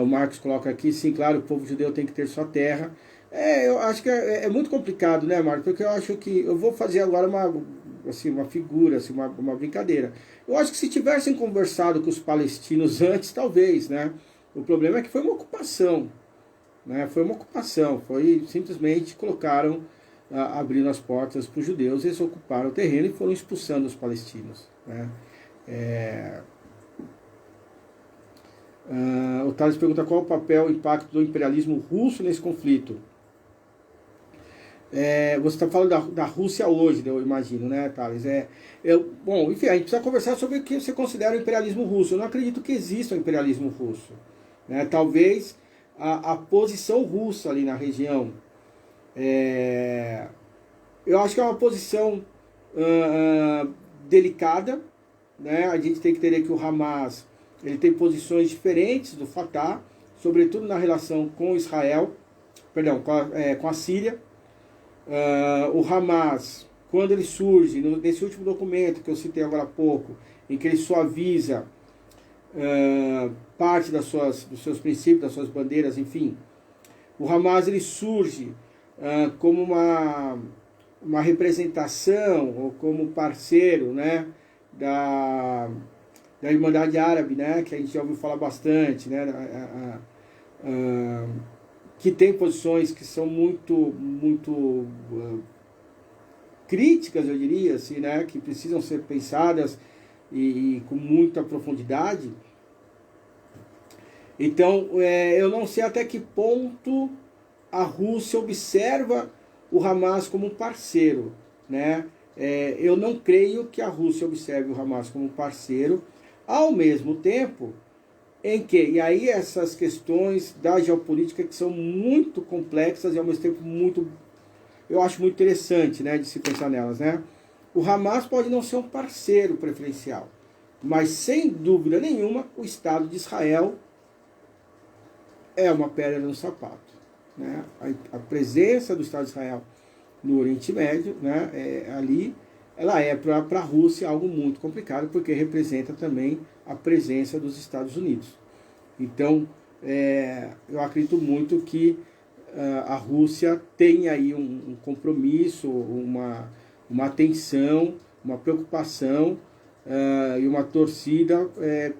O Marcos coloca aqui, sim, claro, o povo judeu tem que ter sua terra. Eu acho que é muito complicado, né, Marcos? Porque eu acho que, eu vou fazer agora uma figura, assim, uma brincadeira. Eu acho que se tivessem conversado com os palestinos antes, talvez, né? O problema é que foi uma ocupação, né? Foi uma ocupação, simplesmente abrindo as portas para os judeus, eles ocuparam o terreno e foram expulsando os palestinos, né? O Thales pergunta qual o papel, o impacto do imperialismo russo nesse conflito. Você está falando da Rússia hoje, eu imagino, né, Thales? Bom, enfim, a gente precisa conversar sobre o que você considera o imperialismo russo. Eu não acredito que exista o imperialismo russo, né? Talvez a posição russa ali na região, eu acho que é uma posição delicada, né? A gente tem que entender que o Hamas, ele tem posições diferentes do Fatah, sobretudo na relação com Israel, com a Síria. O Hamas, quando ele surge, nesse último documento que eu citei agora há pouco, em que ele suaviza parte dos seus princípios, das suas bandeiras, enfim, o Hamas ele surge como uma representação, ou como parceiro, né, da Irmandade Árabe, né, que a gente já ouviu falar bastante, né, que tem posições que são muito críticas, eu diria, assim, né, que precisam ser pensadas e com muita profundidade. Então, eu não sei até que ponto a Rússia observa o Hamas como um parceiro, né? Eu não creio que a Rússia observe o Hamas como um parceiro, ao mesmo tempo em que, e aí essas questões da geopolítica que são muito complexas e ao mesmo tempo eu acho muito interessante, né, de se pensar nelas, né? O Hamas pode não ser um parceiro preferencial, mas sem dúvida nenhuma o Estado de Israel é uma pedra no sapato, né? A presença do Estado de Israel no Oriente Médio, né, ali, ela é para a Rússia algo muito complicado, porque representa também a presença dos Estados Unidos. Então, eu acredito muito que a Rússia tem aí um compromisso, uma atenção, uma preocupação e uma torcida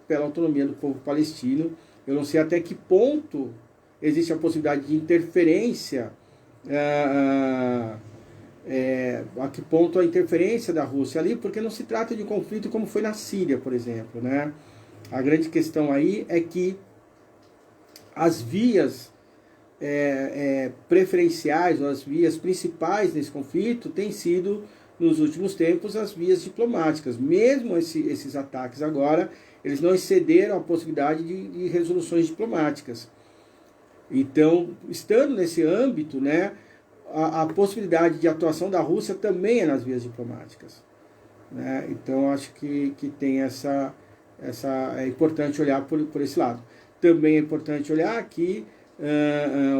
pela autonomia do povo palestino. Eu não sei até que ponto existe a possibilidade de interferência, a que ponto a interferência da Rússia ali, porque não se trata de conflito como foi na Síria, por exemplo, né? A grande questão aí é que as vias preferenciais, ou as vias principais desse conflito, têm sido, nos últimos tempos, as vias diplomáticas. Mesmo esses ataques agora, eles não excederam a possibilidade de resoluções diplomáticas. Então, estando nesse âmbito, né, a possibilidade de atuação da Rússia também é nas vias diplomáticas, né? Então, acho que tem é importante olhar por esse lado. Também é importante olhar que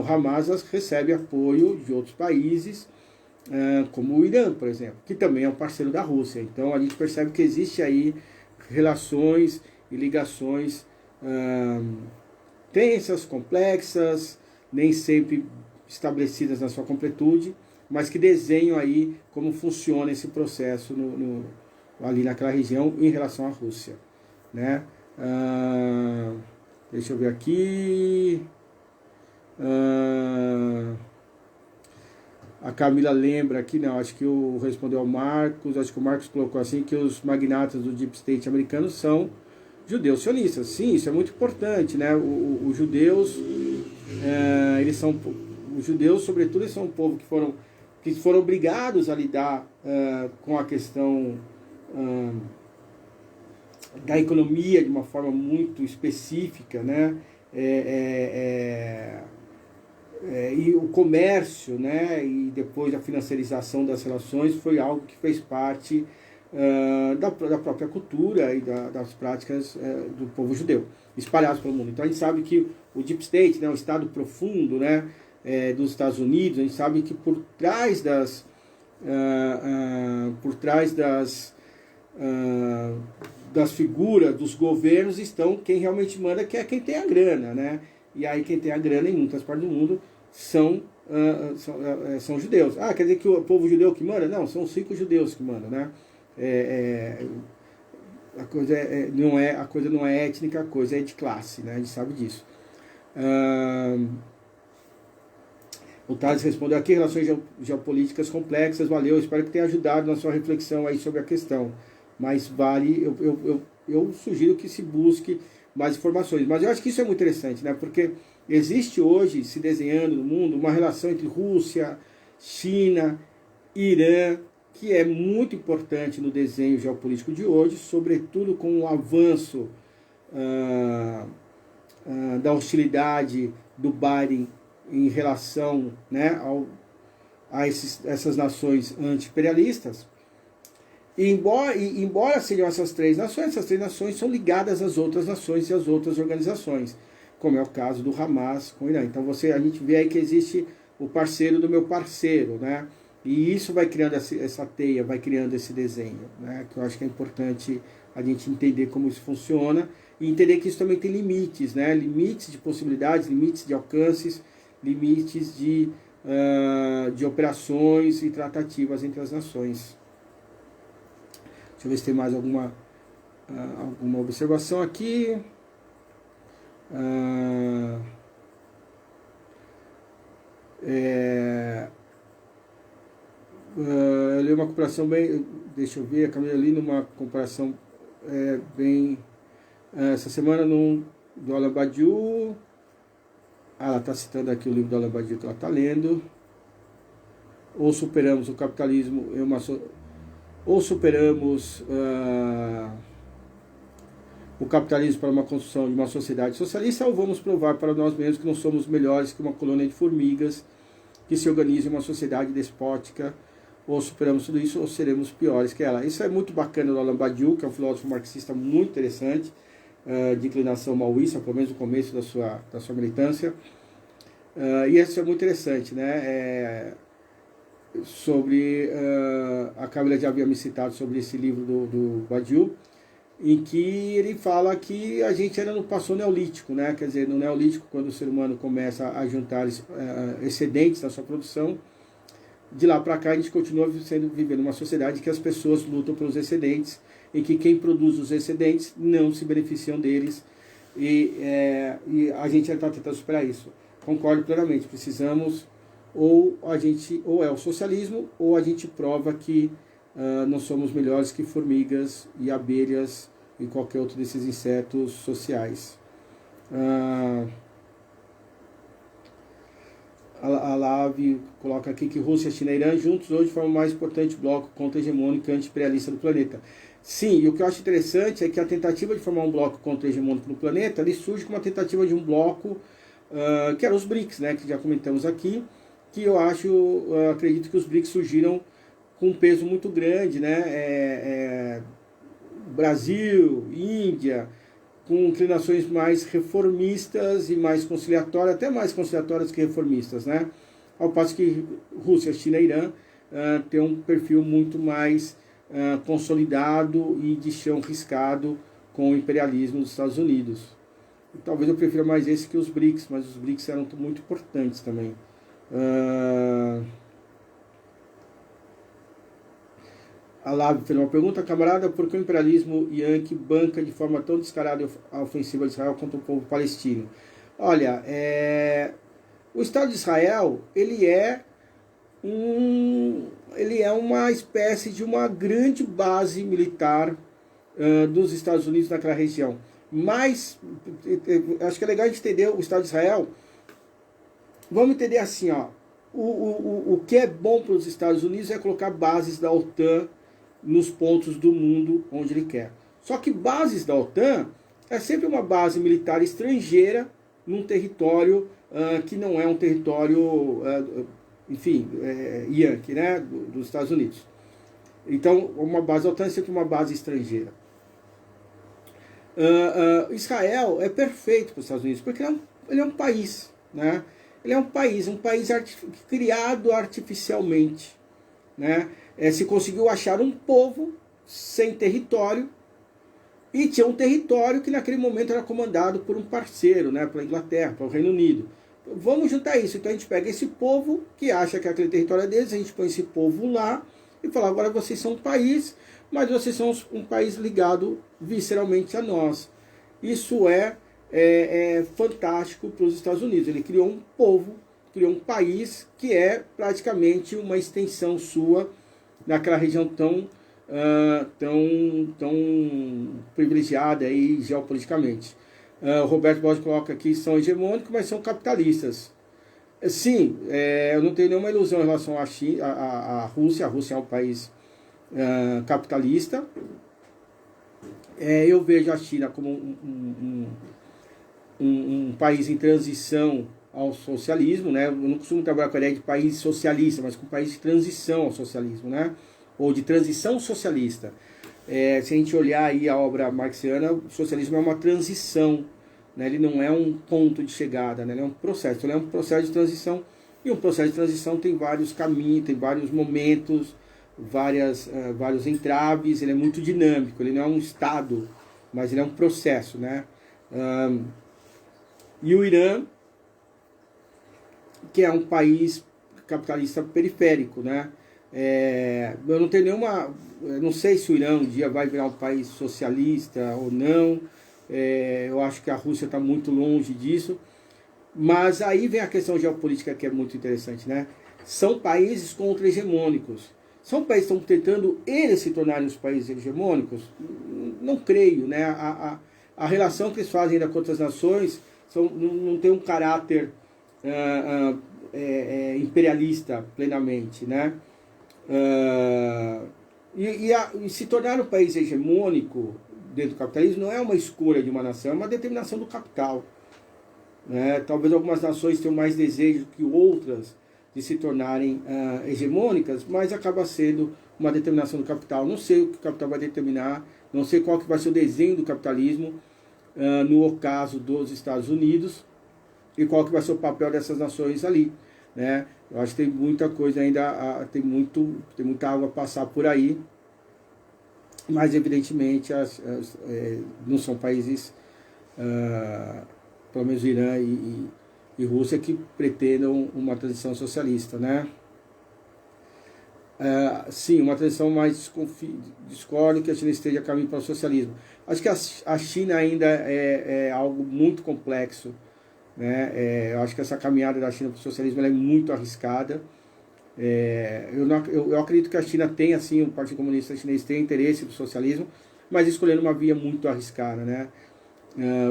o Hamas recebe apoio de outros países, como o Irã, por exemplo, que também é um parceiro da Rússia. Então, a gente percebe que existe aí relações e ligações tensas, complexas, nem sempre estabelecidas na sua completude, mas que desenham aí como funciona esse processo ali naquela região em relação à Rússia, né? Deixa eu ver aqui. A Camila lembra aqui, não, acho que respondeu ao Marcos, acho que o Marcos colocou assim, que os magnatas do Deep State americano são judeus sionistas. Sim, isso é muito importante, né? Os judeus, os judeus, sobretudo, eles são um povo que foram que foram obrigados a lidar com a questão da economia de uma forma muito específica, né? E o comércio, né? E depois a financiarização das relações foi algo que fez parte da própria cultura e das práticas do povo judeu, espalhados pelo mundo. Então a gente sabe que o Deep State, né, o Estado profundo, né, dos Estados Unidos, a gente sabe que por trás das figuras dos governos estão quem realmente manda, que é quem tem a grana, né? E aí quem tem a grana em muitas partes do mundo são judeus. Ah, quer dizer que o povo judeu que manda? Não, são os ricos judeus que mandam, né? A coisa não é étnica, a coisa é de classe, né? A gente sabe disso. O Thales respondeu aqui: relações geopolíticas complexas, valeu, espero que tenha ajudado na sua reflexão aí sobre a questão. Mas vale, eu sugiro que se busque mais informações. Mas eu acho que isso é muito interessante, né? Porque existe hoje, se desenhando no mundo, uma relação entre Rússia, China, Irã, que é muito importante no desenho geopolítico de hoje, sobretudo com o avanço da hostilidade do Biden em relação, né, a essas nações anti-imperialistas. E embora sejam essas três nações são ligadas às outras nações e às outras organizações, como é o caso do Hamas com o Irã. Então a gente vê aí que existe o parceiro do meu parceiro, né? E isso vai criando essa teia, vai criando esse desenho, né? Que eu acho que é importante a gente entender como isso funciona e entender que isso também tem limites, né? Limites de possibilidades, limites de alcances, limites de operações e tratativas entre as nações. Deixa eu ver se tem mais alguma observação aqui. Eu li uma comparação bem... Deixa eu ver, a Camila ali numa comparação bem... essa semana do Alain Badiou. Ela está citando aqui o livro do Alain Badiou que ela está lendo. Ou superamos o capitalismo ou superamos o capitalismo para uma construção de uma sociedade socialista, ou vamos provar para nós mesmos que não somos melhores que uma colônia de formigas que se organiza em uma sociedade despótica, ou superamos tudo isso, ou seremos piores que ela. Isso é muito bacana do Alain Badiou, que é um filósofo marxista muito interessante, de inclinação maoísta, pelo menos no começo da sua militância. E isso é muito interessante, né? Sobre a Camila já havia me citado sobre esse livro do Badiou, em que ele fala que a gente ainda não passou neolítico, né? Quer dizer, no neolítico, quando o ser humano começa a juntar excedentes na sua produção, de lá para cá a gente continua vivendo uma sociedade que as pessoas lutam pelos excedentes, em que quem produz os excedentes não se beneficiam deles, e a gente já está tentando superar isso. Concordo plenamente, precisamos... ou é o socialismo, ou a gente prova que não somos melhores que formigas e abelhas e qualquer outro desses insetos sociais. A Lave coloca aqui que Rússia, China e Irã juntos hoje formam o mais importante bloco contra-hegemônico e anti-imperialista do planeta. Sim, e o que eu acho interessante é que a tentativa de formar um bloco contra-hegemônico no planeta, ele surge com uma tentativa de um bloco que eram os BRICS, né, que já comentamos aqui, que eu acredito que os BRICS surgiram com um peso muito grande, né? Brasil, Índia, com inclinações mais reformistas e mais conciliatórias, até mais conciliatórias que reformistas, né? Ao passo que Rússia, China e Irã têm um perfil muito mais consolidado e de chão riscado com o imperialismo dos Estados Unidos. E talvez eu prefira mais esse que os BRICS, mas os BRICS eram muito importantes também. A Lab fez uma pergunta: camarada, por que o imperialismo yankee banca de forma tão descarada a ofensiva de Israel contra o povo palestino? Olha, o Estado de Israel, ele é uma espécie de uma grande base militar dos Estados Unidos naquela região. Mas, acho que é legal a gente entender o Estado de Israel. Vamos entender assim, ó. o que é bom para os Estados Unidos é colocar bases da OTAN nos pontos do mundo onde ele quer. Só que bases da OTAN é sempre uma base militar estrangeira num território que não é um território, enfim, Yankee, né, dos Estados Unidos. Então, uma base da OTAN é sempre uma base estrangeira. Israel é perfeito para os Estados Unidos, porque ele é um país, né? Ele é um país criado artificialmente, né? Se conseguiu achar um povo sem território, e tinha um território que naquele momento era comandado por um parceiro, né? Pela Inglaterra, pelo Reino Unido. Vamos juntar isso. Então a gente pega esse povo que acha que aquele território é deles, a gente põe esse povo lá e fala, agora vocês são um país, mas vocês são um país ligado visceralmente a nós. Isso é fantástico para os Estados Unidos. Ele criou um povo, criou um país que é praticamente uma extensão sua naquela região tão privilegiada aí geopoliticamente. O Roberto Borges coloca aqui, são hegemônicos, mas são capitalistas. Sim, eu não tenho nenhuma ilusão em relação à Rússia. A Rússia é um país capitalista. Eu vejo a China como um país em transição ao socialismo, né? Eu não costumo trabalhar com a ideia de país socialista, mas com país de transição ao socialismo, né? Ou de transição socialista. Se a gente olhar aí a obra marxiana, o socialismo é uma transição, né? Ele não é um ponto de chegada, né? Ele é um processo. Então, ele é um processo de transição, e um processo de transição tem vários caminhos, tem vários momentos, vários entraves. Ele é muito dinâmico, ele não é um estado, mas ele é um processo, né? E o Irã, que é um país capitalista periférico, né? Eu não tenho não sei se o Irã um dia vai virar um país socialista ou não. Eu acho que a Rússia está muito longe disso. Mas aí vem a questão geopolítica, que é muito interessante, né? São países contra-hegemônicos. São países que estão tentando eles se tornarem os países hegemônicos? Não creio, né? A relação que eles fazem ainda com outras nações não tem um caráter imperialista plenamente, né? E se tornar um país hegemônico dentro do capitalismo não é uma escolha de uma nação, é uma determinação do capital, né? Talvez algumas nações tenham mais desejo que outras de se tornarem hegemônicas, mas acaba sendo uma determinação do capital. Não sei o que o capital vai determinar, não sei qual que vai ser o desenho do capitalismo no ocaso dos Estados Unidos, e qual que vai ser o papel dessas nações ali, né? Eu acho que tem muita coisa ainda, tem muita água a passar por aí, mas evidentemente não são países, pelo menos Irã e Rússia, que pretendam uma transição socialista, né? Sim, uma transição mais discordo que a China esteja a caminho para o socialismo. Acho que a China ainda é algo muito complexo, né? Eu acho que essa caminhada da China para o socialismo ela é muito arriscada. Eu acredito que a China tem, assim, o Partido Comunista Chinês tem interesse no socialismo, mas escolhendo uma via muito arriscada, né?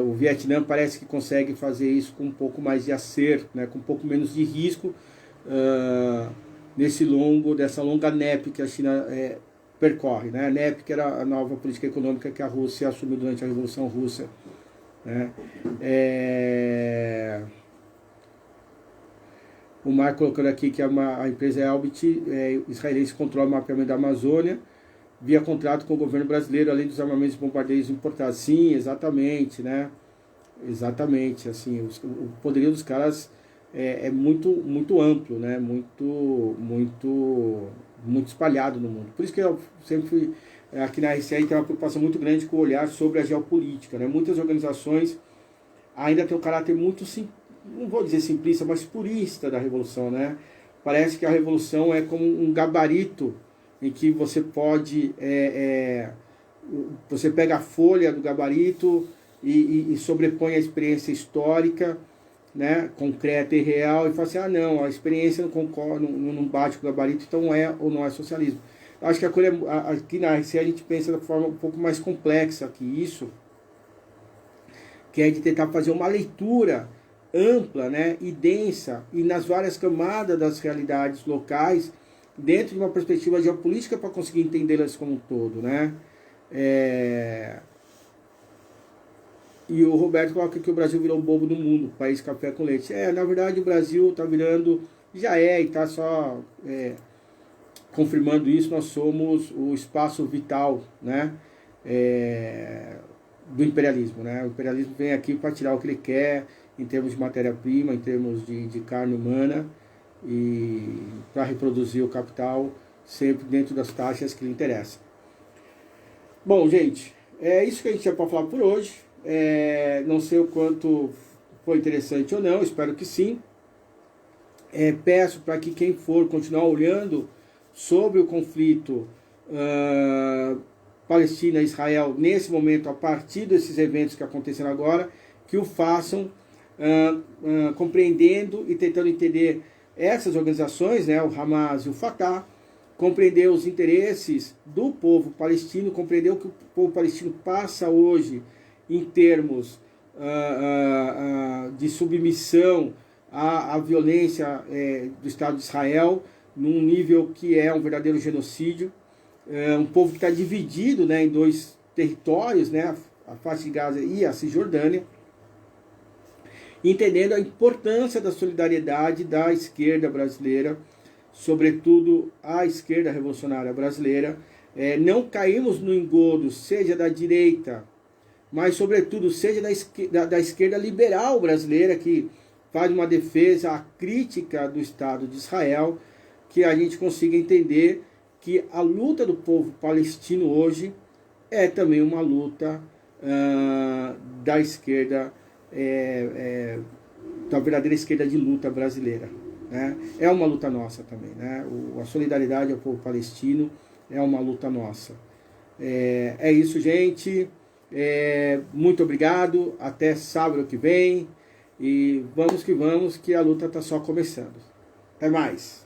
O Vietnã parece que consegue fazer isso com um pouco mais de acerto, né? Com um pouco menos de risco, dessa longa NEP que a China percorre, né? A NEP, que era a nova política econômica que a Rússia assumiu durante a Revolução Russa, né? O Marco colocando aqui que a empresa Elbit israelense controla o mapeamento da Amazônia via contrato com o governo brasileiro, além dos armamentos e bombardeiros importados. Sim, exatamente, né? Exatamente, assim, o poderio dos caras é muito amplo, né? Muito espalhado no mundo. Por isso que eu sempre fui, aqui na RCI tem uma preocupação muito grande com o olhar sobre a geopolítica, né? Muitas organizações ainda têm um caráter muito não vou dizer simplista, mas purista da revolução, né? Parece que a revolução é como um gabarito em que você pode você pega a folha do gabarito e sobrepõe a experiência histórica, né, concreta e real, e fala assim, não, a experiência não concorda, não bate com o gabarito, então é ou não é socialismo. Eu acho que aqui na RC a gente pensa de forma um pouco mais complexa que isso, que é de tentar fazer uma leitura ampla, né, e densa, e nas várias camadas das realidades locais, dentro de uma perspectiva geopolítica para conseguir entendê-las como um todo, né? E o Roberto coloca que o Brasil virou o bobo do mundo, país café com leite. Na verdade o Brasil está virando, já e está só confirmando isso, nós somos o espaço vital, né, do imperialismo, né? O imperialismo vem aqui para tirar o que ele quer em termos de matéria-prima, em termos de carne humana, e para reproduzir o capital sempre dentro das taxas que lhe interessam. Bom, gente, é isso que a gente tinha para falar por hoje. Não sei o quanto foi interessante ou não, espero que sim. Peço para que quem for continuar olhando sobre o conflito Palestina-Israel nesse momento, a partir desses eventos que aconteceram agora, que o façam compreendendo e tentando entender essas organizações, né, o Hamas e o Fatah, compreender os interesses do povo palestino, compreender o que o povo palestino passa hoje em termos de submissão à violência do Estado de Israel, num nível que é um verdadeiro genocídio. Um povo que está dividido, né, em dois territórios, né, a faixa de Gaza e a Cisjordânia, entendendo a importância da solidariedade da esquerda brasileira, sobretudo a esquerda revolucionária brasileira. Não caímos no engodo, seja da direita, mas sobretudo seja da esquerda liberal brasileira, que faz uma defesa, a crítica do Estado de Israel, que a gente consiga entender que a luta do povo palestino hoje é também uma luta da esquerda, da verdadeira esquerda de luta brasileira, né? É uma luta nossa também, né? A solidariedade ao povo palestino é uma luta nossa. É isso, gente. Muito obrigado. Até sábado que vem. E vamos, que a luta está só começando. Até mais.